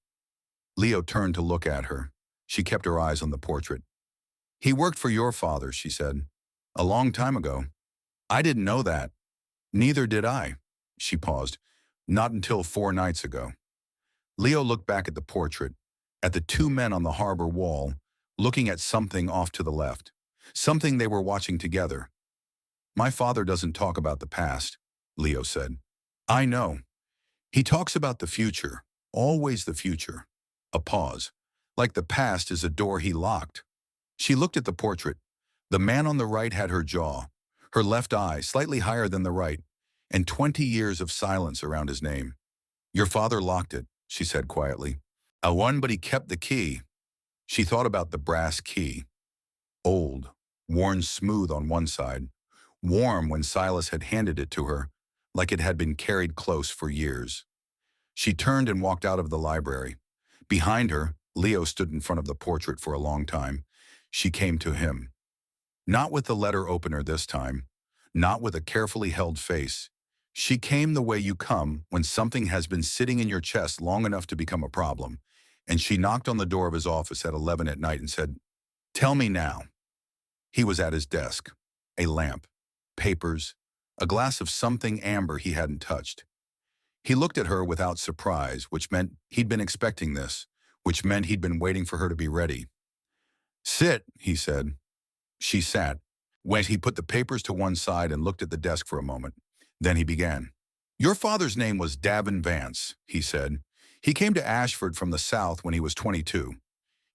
Leo turned to look at her. She kept her eyes on the portrait. He worked for your father, she said. A long time ago. I didn't know that. Neither did I. She paused. Not until 4 nights ago. Leo looked back at the portrait, at the two men on the harbor wall, looking at something off to the left. Something they were watching together. My father doesn't talk about the past, Leo said. I know. He talks about the future, always the future. A pause. Like the past is a door he locked. She looked at the portrait. The man on the right had her jaw, her left eye slightly higher than the right, and 20 years of silence around his name. Your father locked it, she said quietly. A one, but he kept the key. She thought about the brass key. Old, worn smooth on one side, warm when Silas had handed it to her, like it had been carried close for years. She turned and walked out of the library. Behind her, Leo stood in front of the portrait for a long time. She came to him. Not with the letter opener this time, not with a carefully held face. She came the way you come when something has been sitting in your chest long enough to become a problem, and she knocked on the door of his office at 11 at night and said, "Tell me now." He was at his desk. A lamp, papers, a glass of something amber he hadn't touched. He looked at her without surprise, which meant he'd been expecting this, which meant he'd been waiting for her to be ready. "Sit," he said. She sat. When he put the papers to one side and looked at the desk for a moment. Then he began. "Your father's name was Kaelen Vance," he said. "He came to Ashford from the south when he was 22.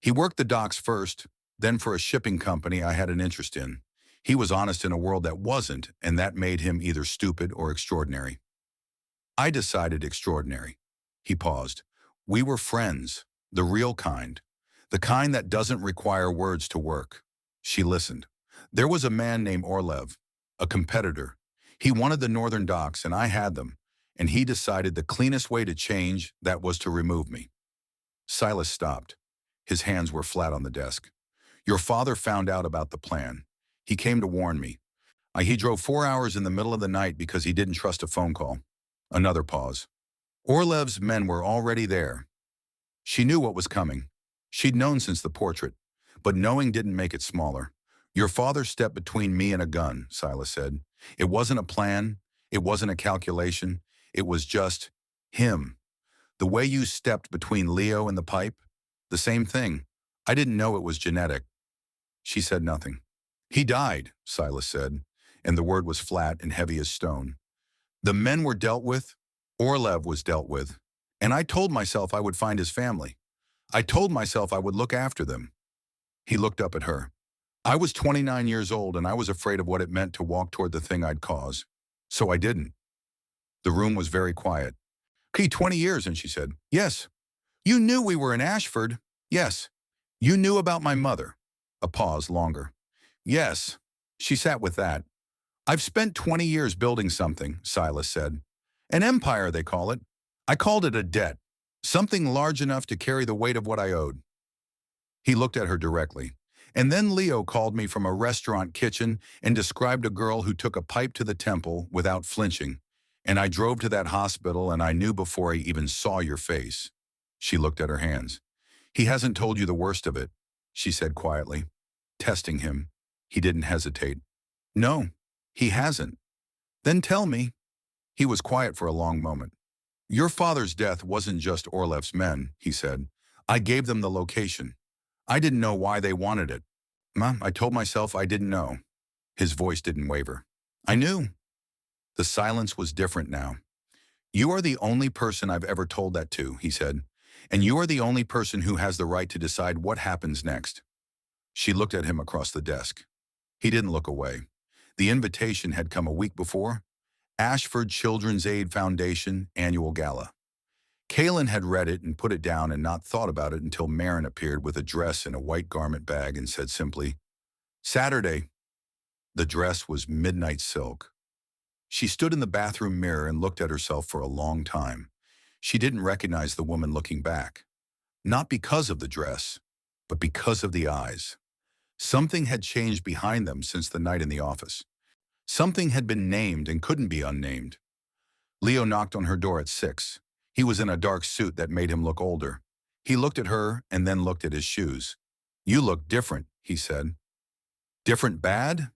He worked the docks first, then for a shipping company I had an interest in. He was honest in a world that wasn't, and that made him either stupid or extraordinary. I decided extraordinary." He paused. "We were friends, the real kind, the kind that doesn't require words to work." She listened. "There was a man named Orlev, a competitor. He wanted the northern docks, and I had them, and he decided the cleanest way to change that was to remove me." Silas stopped. His hands were flat on the desk. "Your father found out about the plan. He came to warn me. He drove 4 hours in the middle of the night because he didn't trust a phone call." Another pause. "Orlev's men were already there." She knew what was coming. She'd known since the portrait, but knowing didn't make it smaller. "Your father stepped between me and a gun," Silas said. "It wasn't a plan. It wasn't a calculation. It was just him. The way you stepped between Leo and the pipe, the same thing. I didn't know it was genetic." She said nothing. "He died," Silas said, and the word was flat and heavy as stone. "The men were dealt with. Orlev was dealt with. And I told myself I would find his family. I told myself I would look after them." He looked up at her. "I was 29 years old and I was afraid of what it meant to walk toward the thing I'd cause. So I didn't." The room was very quiet. "Okay, 20 years, and she said, "Yes." "You knew we were in Ashford." "Yes." "You knew about my mother." A pause longer. "Yes." She sat with that. "I've spent 20 years building something," Silas said. "An empire, they call it. I called it a debt. Something large enough to carry the weight of what I owed." He looked at her directly. "And then Leo called me from a restaurant kitchen and described a girl who took a pipe to the temple without flinching. And I drove to that hospital and I knew before I even saw your face." She looked at her hands. "He hasn't told you the worst of it," she said quietly, testing him. He didn't hesitate. "No, he hasn't." "Then tell me." He was quiet for a long moment. "Your father's death wasn't just Orlev's men," he said. "I gave them the location. I didn't know why they wanted it. I told myself I didn't know." His voice didn't waver. "I knew." The silence was different now. "You are the only person I've ever told that to," he said. "And you are the only person who has the right to decide what happens next." She looked at him across the desk. He didn't look away. The invitation had come a week before. Ashford Children's Aid Foundation Annual Gala. Kaelen had read it and put it down and not thought about it until Marin appeared with a dress in a white garment bag and said simply, "Saturday." The dress was midnight silk. She stood in the bathroom mirror and looked at herself for a long time. She didn't recognize the woman looking back. Not because of the dress, but because of the eyes. Something had changed behind them since the night in the office. Something had been named and couldn't be unnamed. Leo knocked on her door at 6. He was in a dark suit that made him look older. He looked at her and then looked at his shoes. "You look different," he said. "Different bad?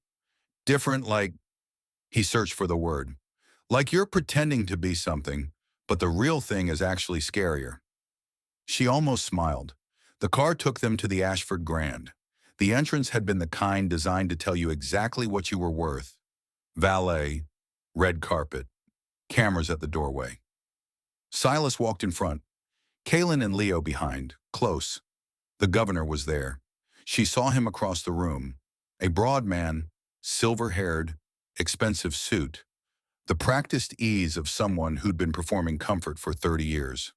Different like..." He searched for the word. Like you're pretending to be something, but the real thing is actually scarier. She almost smiled. The car took them to the Ashford Grand. The entrance had been the kind designed to tell you exactly what you were worth. Valet, red carpet, cameras at the doorway. Silas walked in front, Kaelen and Leo behind, close. The governor was there. She saw him across the room. A broad man, silver-haired, expensive suit. The practiced ease of someone who'd been performing comfort for 30 years.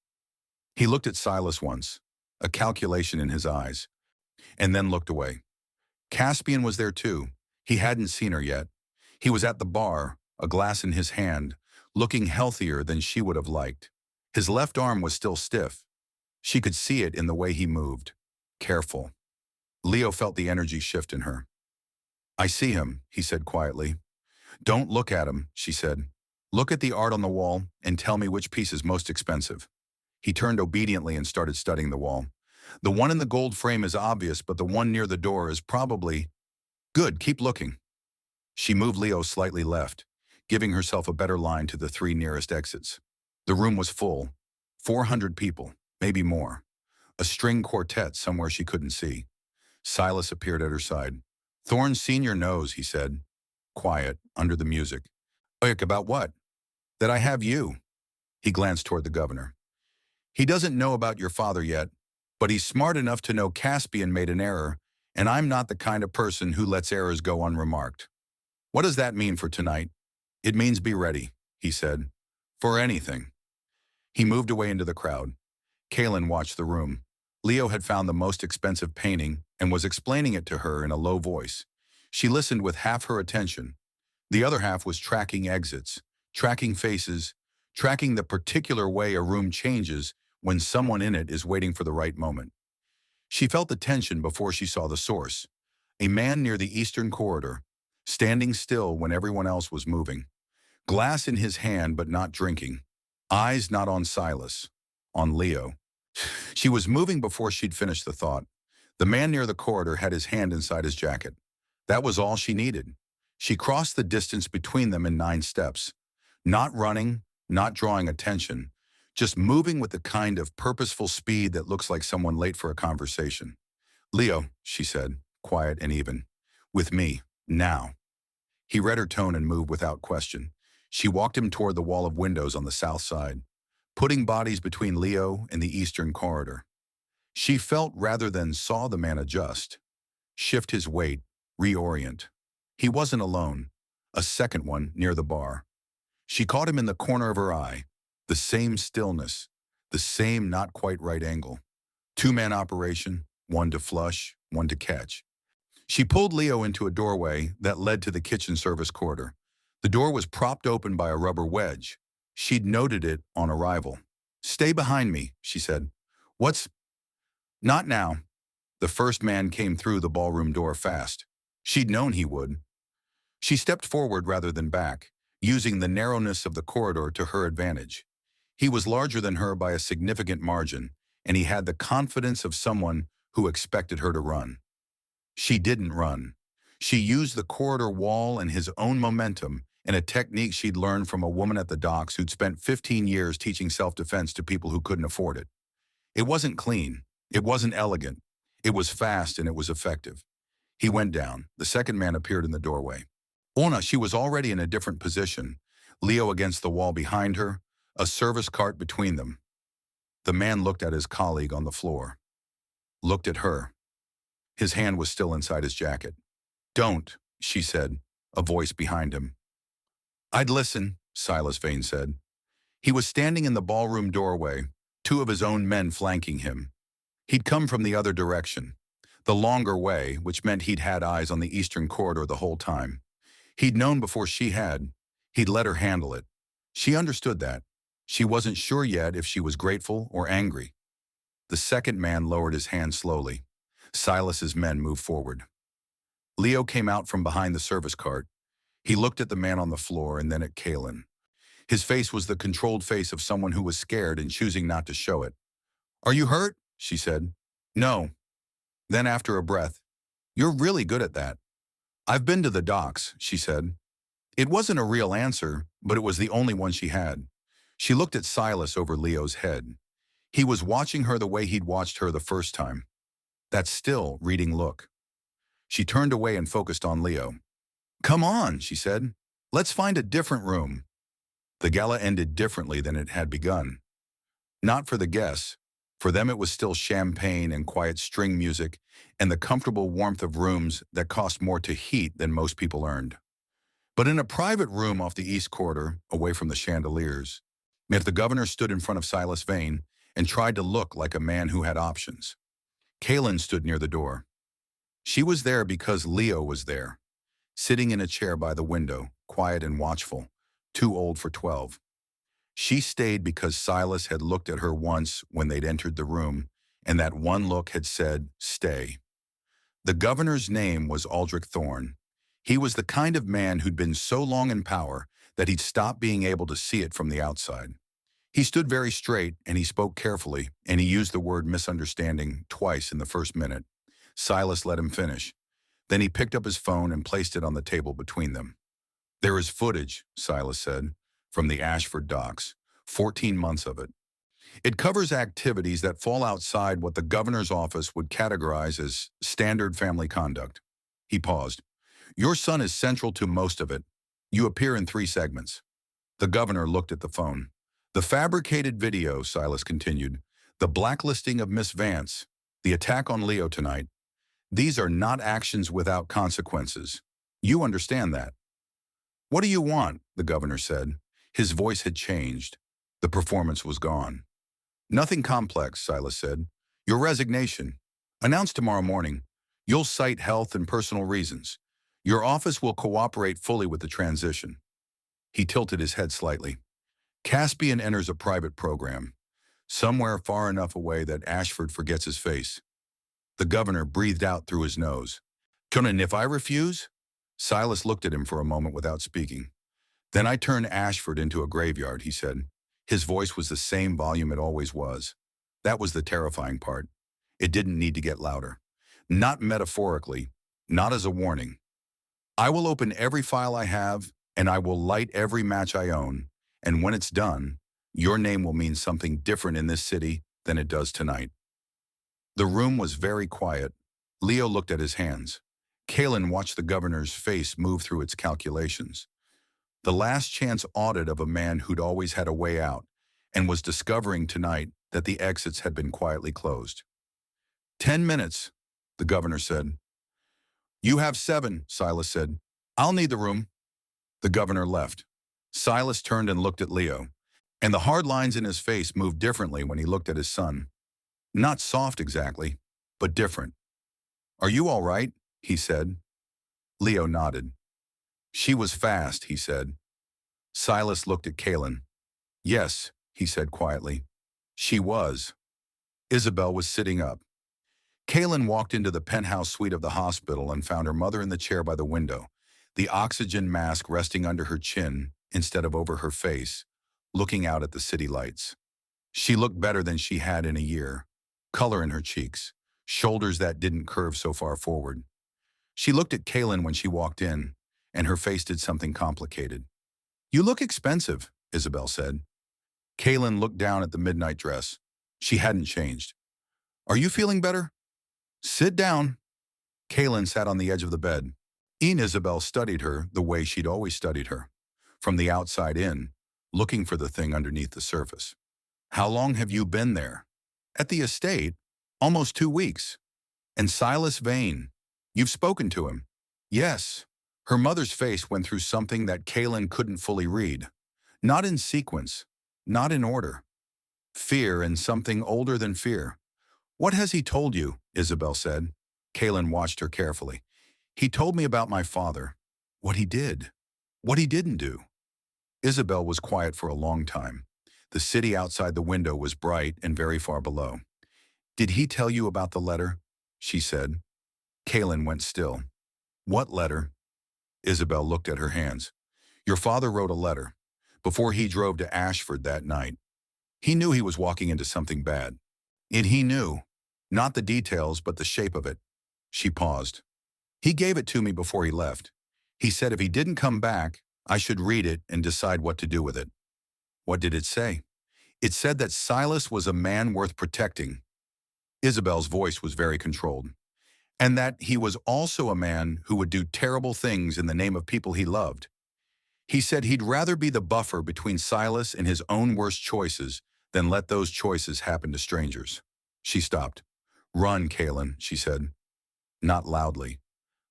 He looked at Silas once, a calculation in his eyes, and then looked away. Caspian was there too. He hadn't seen her yet. He was at the bar, a glass in his hand, looking healthier than she would have liked. His left arm was still stiff. She could see it in the way he moved. Careful. Leo felt the energy shift in her. I see him, he said quietly. Don't look at him, she said. Look at the art on the wall and tell me which piece is most expensive. He turned obediently and started studying the wall. The one in the gold frame is obvious, but the one near the door is probably... Good, keep looking. She moved Leo slightly left, giving herself a better line to the 3 nearest exits. The room was full. 400 people, maybe more. A string quartet somewhere she couldn't see. Silas appeared at her side. Thorne Sr. knows, he said. Quiet, under the music. Quick, about what? That I have you. He glanced toward the governor. He doesn't know about your father yet, but he's smart enough to know Caspian made an error, and I'm not the kind of person who lets errors go unremarked. What does that mean for tonight? It means be ready, he said. For anything. He moved away into the crowd. Kaelen watched the room. Leo had found the most expensive painting and was explaining it to her in a low voice. She listened with half her attention. The other half was tracking exits, tracking faces, tracking the particular way a room changes when someone in it is waiting for the right moment. She felt the tension before she saw the source. A man near the eastern corridor, standing still when everyone else was moving. Glass in his hand but not drinking. Eyes not on Silas, on Leo. She was moving before she'd finished the thought. The man near the corridor had his hand inside his jacket. That was all she needed. She crossed the distance between them in 9 steps. Not running, not drawing attention, just moving with the kind of purposeful speed that looks like someone late for a conversation. Leo, she said, quiet and even. With me, now. He read her tone and moved without question. She walked him toward the wall of windows on the south side, putting bodies between Leo and the eastern corridor. She felt rather than saw the man adjust, shift his weight, reorient. He wasn't alone, a second one near the bar. She caught him in the corner of her eye, the same stillness, the same not quite right angle. 2-man operation, one to flush, one to catch. She pulled Leo into a doorway that led to the kitchen service corridor. The door was propped open by a rubber wedge. She'd noted it on arrival. Stay behind me, she said. What's... Not now. The first man came through the ballroom door fast. She'd known he would. She stepped forward rather than back, using the narrowness of the corridor to her advantage. He was larger than her by a significant margin, and he had the confidence of someone who expected her to run. She didn't run. She used the corridor wall and his own momentum in a technique she'd learned from a woman at the docks who'd spent 15 years teaching self-defense to people who couldn't afford it. It wasn't clean. It wasn't elegant. It was fast and it was effective. He went down. The second man appeared in the doorway. Ona, she was already in a different position, Leo against the wall behind her, a service cart between them. The man looked at his colleague on the floor. Looked at her. His hand was still inside his jacket. Don't, she said, a voice behind him. I'd listen, Silas Vance said. He was standing in the ballroom doorway, 2 of his own men flanking him. He'd come from the other direction, the longer way, which meant he'd had eyes on the eastern corridor the whole time. He'd known before she had. He'd let her handle it. She understood that. She wasn't sure yet if she was grateful or angry. The second man lowered his hand slowly. Silas's men moved forward. Leo came out from behind the service cart. He looked at the man on the floor and then at Kaelen. His face was the controlled face of someone who was scared and choosing not to show it. Are you hurt? She said. No. Then after a breath, you're really good at that. I've been to the docks, she said. It wasn't a real answer, but it was the only one she had. She looked at Silas over Leo's head. He was watching her the way he'd watched her the first time. That still, reading look. She turned away and focused on Leo. "Come on," she said. "Let's find a different room." The gala ended differently than it had begun. Not for the guests. For them it was still champagne and quiet string music and the comfortable warmth of rooms that cost more to heat than most people earned. But in a private room off the east quarter, away from the chandeliers, if the governor stood in front of Silas Vane and tried to look like a man who had options. Kaelen stood near the door. She was there because Leo was there, sitting in a chair by the window, quiet and watchful, too old for 12. She stayed because Silas had looked at her once when they'd entered the room, and that one look had said, "Stay." The governor's name was Aldrich Thorne. He was the kind of man who'd been so long in power that he'd stopped being able to see it from the outside. He stood very straight, and he spoke carefully, and he used the word misunderstanding twice in the first minute. Silas let him finish. Then he picked up his phone and placed it on the table between them. "There is footage," Silas said, "from the Ashford docks, 14 months of it. It covers activities that fall outside what the governor's office would categorize as standard family conduct." He paused. "Your son is central to most of it. You appear in 3 segments." The governor looked at the phone. "The fabricated video," Silas continued, "the blacklisting of Miss Vance, the attack on Leo tonight. These are not actions without consequences. You understand that." "What do you want?" the governor said. His voice had changed. The performance was gone. "Nothing complex," Silas said. "Your resignation. Announced tomorrow morning. You'll cite health and personal reasons. Your office will cooperate fully with the transition." He tilted his head slightly. "Caspian enters a private program, somewhere far enough away that Ashford forgets his face." The governor breathed out through his nose. "And if I refuse?" Silas looked at him for a moment without speaking. "Then I turn Ashford into a graveyard," he said. His voice was the same volume it always was. That was the terrifying part. It didn't need to get louder. Not metaphorically, not as a warning. "I will open every file I have, and I will light every match I own, and when it's done, your name will mean something different in this city than it does tonight." The room was very quiet. Leo looked at his hands. Kaelen watched the governor's face move through its calculations. The last chance audit of a man who'd always had a way out and was discovering tonight that the exits had been quietly closed. 10 minutes, the governor said. "You have 7, Silas said. "I'll need the room." The governor left. Silas turned and looked at Leo, and the hard lines in his face moved differently when he looked at his son. Not soft exactly, but different. "Are you all right?" he said. Leo nodded. "She was fast," he said. Silas looked at Kaelen. "Yes," he said quietly. "She was." Isabel was sitting up. Kaelen walked into the penthouse suite of the hospital and found her mother in the chair by the window, the oxygen mask resting under her chin instead of over her face, looking out at the city lights. She looked better than she had in a year, color in her cheeks, shoulders that didn't curve so far forward. She looked at Kaelen when she walked in, and her face did something complicated. "You look expensive," Isabel said. Kaelen looked down at the midnight dress. She hadn't changed. "Are you feeling better?" "Sit down." Kaelen sat on the edge of the bed. Isabel studied her the way she'd always studied her, from the outside in, looking for the thing underneath the surface. "How long have you been there?" "At the estate? Almost 2 weeks." "And Silas Vane? You've spoken to him?" "Yes." Her mother's face went through something that Kaelen couldn't fully read. Not in sequence, not in order. Fear and something older than fear. "What has he told you?" Isabel said. Kaelen watched her carefully. "He told me about my father. What he did. What he didn't do." Isabel was quiet for a long time. The city outside the window was bright and very far below. "Did he tell you about the letter?" she said. Kaelen went still. "What letter?" Isabel looked at her hands. "Your father wrote a letter before he drove to Ashford that night. He knew he was walking into something bad. And he knew, not the details, but the shape of it." She paused. "He gave it to me before he left. He said if he didn't come back, I should read it and decide what to do with it. What did it say? It said that Silas was a man worth protecting. Isabel's voice was very controlled. And that he was also a man who would do terrible things in the name of people he loved. He said he'd rather be the buffer between Silas and his own worst choices than let those choices happen to strangers. She stopped. Run, Kaelen, she said. Not loudly.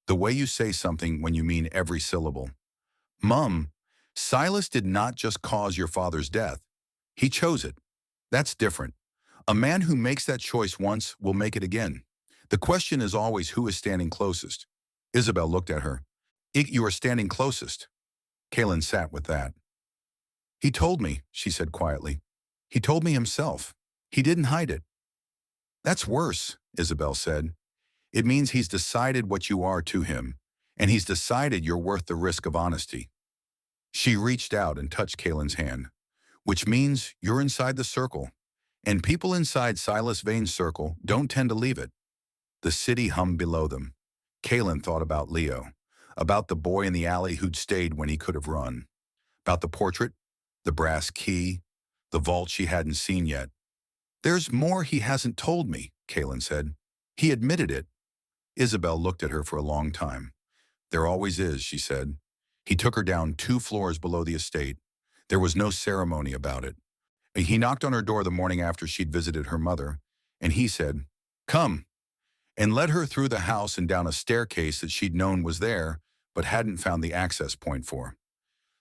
The way you say something when you mean every syllable. Mum, Silas did not just cause your father's death. He chose it. That's different. A man who makes that choice once will make it again. The question is always who is standing closest. Isabel looked at her. You are standing closest. Kaelen sat with that. He told me, she said quietly. He told me himself. He didn't hide it. That's worse, Isabel said. It means he's decided what you are to him, and he's decided you're worth the risk of honesty. She reached out and touched Kaelen's hand, which means you're inside the circle, and people inside Silas Vane's circle don't tend to leave it. The city hummed below them. Kaelen thought about Leo, about the boy in the alley who'd stayed when he could have run, about the portrait, the brass key, the vault she hadn't seen yet. There's more he hasn't told me, Kaelen said. He admitted it. Isabel looked at her for a long time. There always is, she said. He took her down 2 floors below the estate. There was no ceremony about it. He knocked on her door the morning after she'd visited her mother, and he said, "Come," and led her through the house and down a staircase that she'd known was there, but hadn't found the access point for.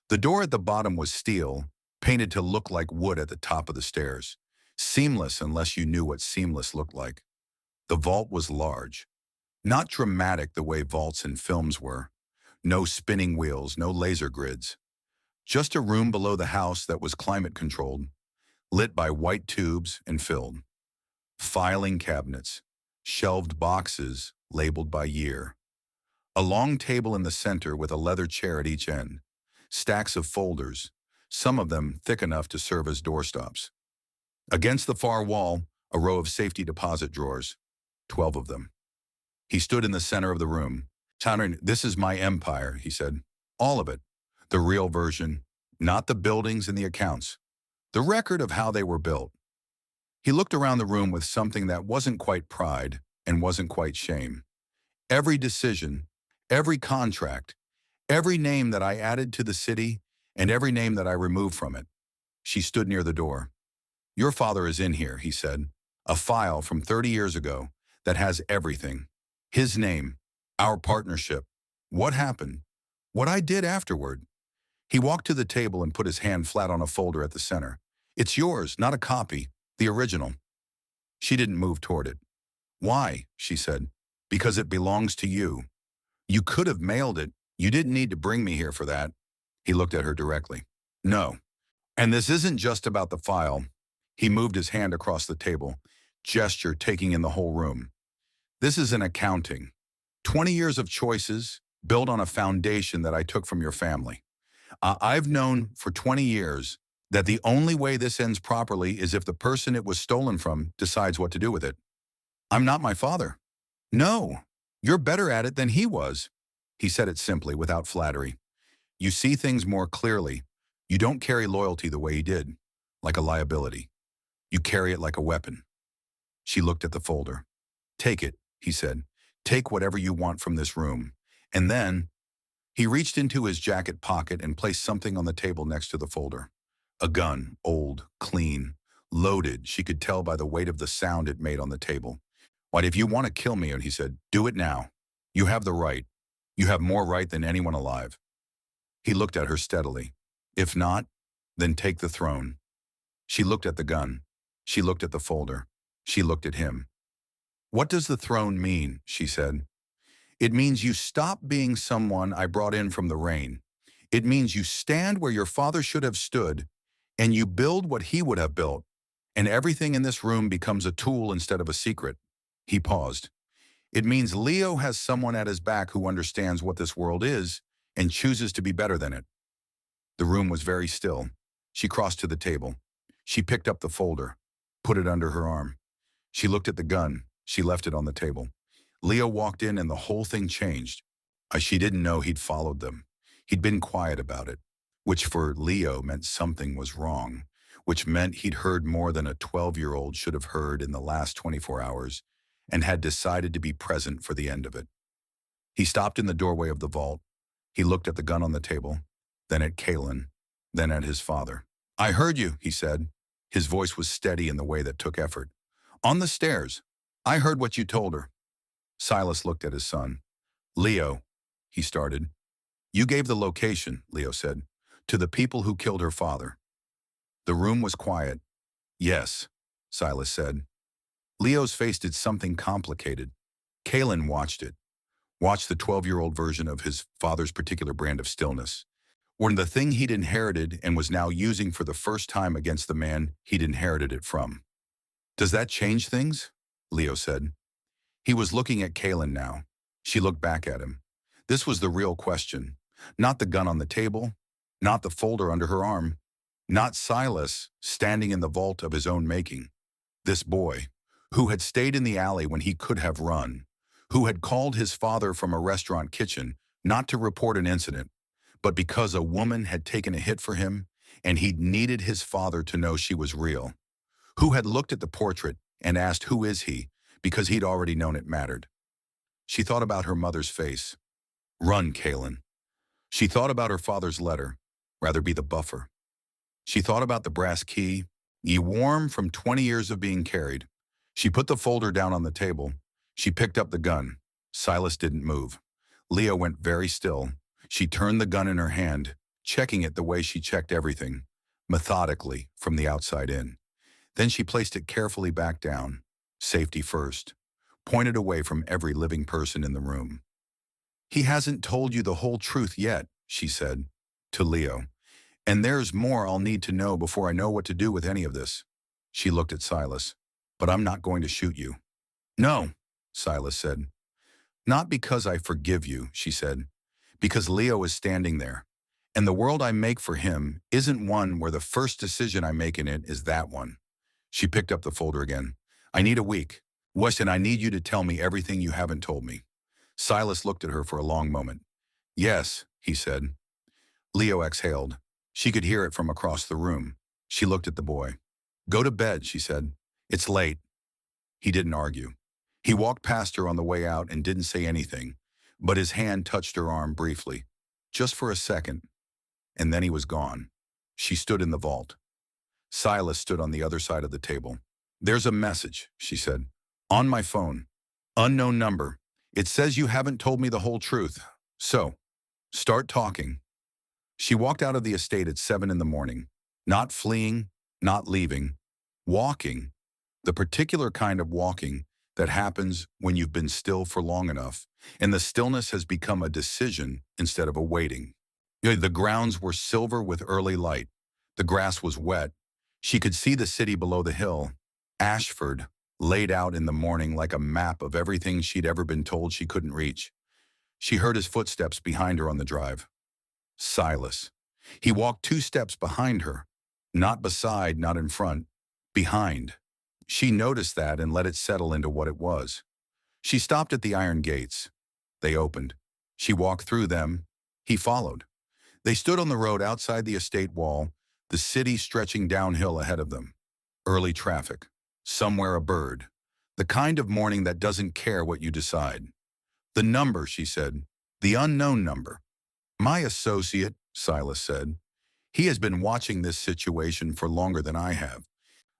The door at the bottom was steel, painted to look like wood at the top of the stairs. Seamless unless you knew what seamless looked like. The vault was large. Not dramatic the way vaults in films were. No spinning wheels, no laser grids. Just a room below the house that was climate-controlled, lit by white tubes and filled. Filing cabinets, shelved boxes labeled by year. A long table in the center with a leather chair at each end. Stacks of folders, some of them thick enough to serve as doorstops. Against the far wall, a row of safety deposit drawers, 12 of them. He stood in the center of the room. "This is my empire," he said. "All of it. The real version, not the buildings and the accounts. The record of how they were built." He looked around the room with something that wasn't quite pride and wasn't quite shame. "Every decision, every contract, every name that I added to the city, and every name that I removed from it." She stood near the door. "Your father is in here," he said. "A file from 30 years ago that has everything. His name, our partnership, what happened, what I did afterward." He walked to the table and put his hand flat on a folder at the center. "It's yours, not a copy, the original." She didn't move toward it. "Why?" she said. "Because it belongs to you. You could have mailed it. You didn't need to bring me here for that." He looked at her directly. "No. And this isn't just about the file." He moved his hand across the table, gesture taking in the whole room. "This is an accounting. 20 years of choices built on a foundation that I took from your family. I've known for 20 years that the only way this ends properly is if the person it was stolen from decides what to do with it. I'm not my father." "No, you're better at it than he was." He said it simply, without flattery. "You see things more clearly. You don't carry loyalty the way he did, like a liability. You carry it like a weapon." She looked at the folder. "Take it," he said. "Take whatever you want from this room." And then he reached into his jacket pocket and placed something on the table next to the folder. A gun, old, clean, loaded. She could tell by the weight of the sound it made on the table. "What, if you want to kill me," he said, "do it now. You have the right. You have more right than anyone alive." He looked at her steadily. "If not, then take the throne." She looked at the gun. She looked at the folder. She looked at him. "What does the throne mean?" she said. "It means you stop being someone I brought in from the rain. It means you stand where your father should have stood, and you build what he would have built, and everything in this room becomes a tool instead of a secret." He paused. "It means Leo has someone at his back who understands what this world is and chooses to be better than it." The room was very still. She crossed to the table. She picked up the folder, put it under her arm. She looked at the gun. She left it on the table. Leo walked in and the whole thing changed. She didn't know he'd followed them. He'd been quiet about it. which for Leo meant something was wrong, which meant he'd heard more than a 12-year-old should have heard in the last 24 hours and had decided to be present for the end of it. He stopped in the doorway of the vault. He looked at the gun on the table, then at Kaelen, then at his father. "I heard you," he said. His voice was steady in the way that took effort. "On the stairs. I heard what you told her." Silas looked at his son. "Leo," he started. "You gave the location," Leo said, "to the people who killed her father." The room was quiet. "Yes," Silas said. Leo's face did something complicated. Kaelen watched it. Watched the 12-year-old version of his father's particular brand of stillness. When the thing he'd inherited and was now using for the first time against the man he'd inherited it from. "Does that change things?" Leo said. He was looking at Kaelen now. She looked back at him. This was the real question. Not the gun on the table, not the folder under her arm, not Silas standing in the vault of his own making. This boy, who had stayed in the alley when he could have run, who had called his father from a restaurant kitchen not to report an incident, but because a woman had taken a hit for him and he'd needed his father to know she was real, who had looked at the portrait and asked, "Who is he?" because he'd already known it mattered. She thought about her mother's face. "Run, Kaelen." She thought about her father's letter, rather be the buffer. She thought about the brass key, ye warm from 20 years of being carried. She put the folder down on the table. She picked up the gun. Silas didn't move. Leo went very still. She turned the gun in her hand, checking it the way she checked everything, methodically, from the outside in. Then she placed it carefully back down, safety first, pointed away from every living person in the room. "He hasn't told you the whole truth yet," she said, to Leo. "And there's more I'll need to know before I know what to do with any of this." She looked at Silas. "But I'm not going to shoot you." "No," Silas said. "Not because I forgive you," she said. "Because Leo is standing there. And the world I make for him isn't one where the first decision I make in it is that one." She picked up the folder again. "I need a week. Weston, I need you to tell me everything you haven't told me." Silas looked at her for a long moment. "Yes," he said. Leo exhaled. She could hear it from across the room. She looked at the boy. "Go to bed," she said. "It's late." He didn't argue. He walked past her on the way out and didn't say anything, but his hand touched her arm briefly, just for a second, and then he was gone. She stood in the vault. Silas stood on the other side of the table. "There's a message," she said. "On my phone. Unknown number. It says you haven't told me the whole truth. So, start talking." She walked out of the estate at 7 in the morning. Not fleeing, not leaving. Walking. The particular kind of walking that happens when you've been still for long enough, and the stillness has become a decision instead of a waiting. The grounds were silver with early light. The grass was wet. She could see the city below the hill. Ashford, laid out in the morning like a map of everything she'd ever been told she couldn't reach. She heard his footsteps behind her on the drive. Silas. He walked 2 steps behind her. Not beside, not in front. Behind. She noticed that and let it settle into what it was. She stopped at the iron gates. They opened. She walked through them. He followed. They stood on the road outside the estate wall, the city stretching downhill ahead of them. Early traffic. Somewhere a bird. The kind of morning that doesn't care what you decide. "The number," she said. "The unknown number." "My associate," Silas said. "He has been watching this situation for longer than I have.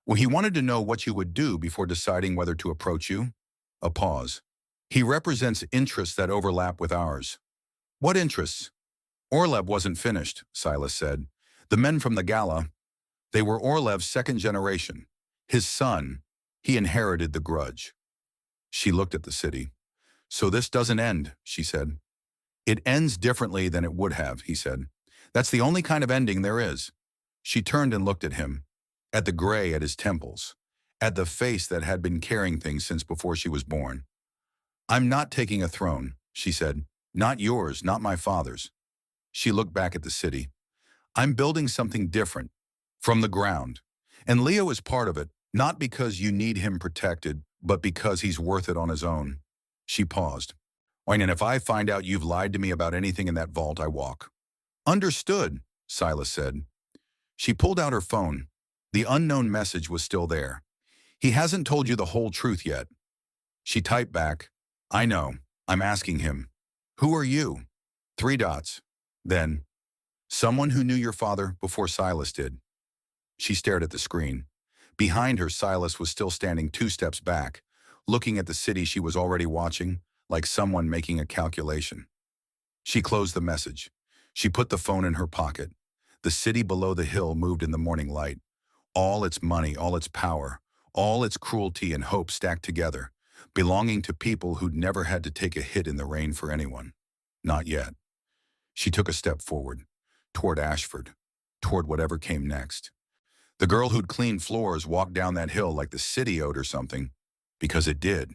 Well, he wanted to know what you would do before deciding whether to approach you." A pause. "He represents interests that overlap with ours." "What interests?" "Orlev wasn't finished," Silas said. "The men from the gala, they were Orlev's second generation. His son, he inherited the grudge." She looked at the city. "So this doesn't end," she said. "It ends differently than it would have," he said. "That's the only kind of ending there is." She turned and looked at him, at the gray at his temples, at the face that had been carrying things since before she was born. "I'm not taking a throne," she said. "Not yours, not my father's." She looked back at the city. "I'm building something different, from the ground. And Leo is part of it, not because you need him protected, but because he's worth it on his own." She paused. "And if I find out you've lied to me about anything in that vault, I walk." "Understood," Silas said. She pulled out her phone. The unknown message was still there. He hasn't told you the whole truth yet. She typed back, I know. I'm asking him. Who are you? 3 dots. Then, someone who knew your father before Silas did. She stared at the screen. Behind her, Silas was still standing 2 steps back, looking at the city she was already watching, like someone making a calculation. She closed the message. She put the phone in her pocket. The city below the hill moved in the morning light. All its money, all its power, all its cruelty and hope stacked together, belonging to people who'd never had to take a hit in the rain for anyone. Not yet. She took a step forward, toward Ashford, toward whatever came next. The girl who'd cleaned floors walked down that hill like the city owed her something, because it did.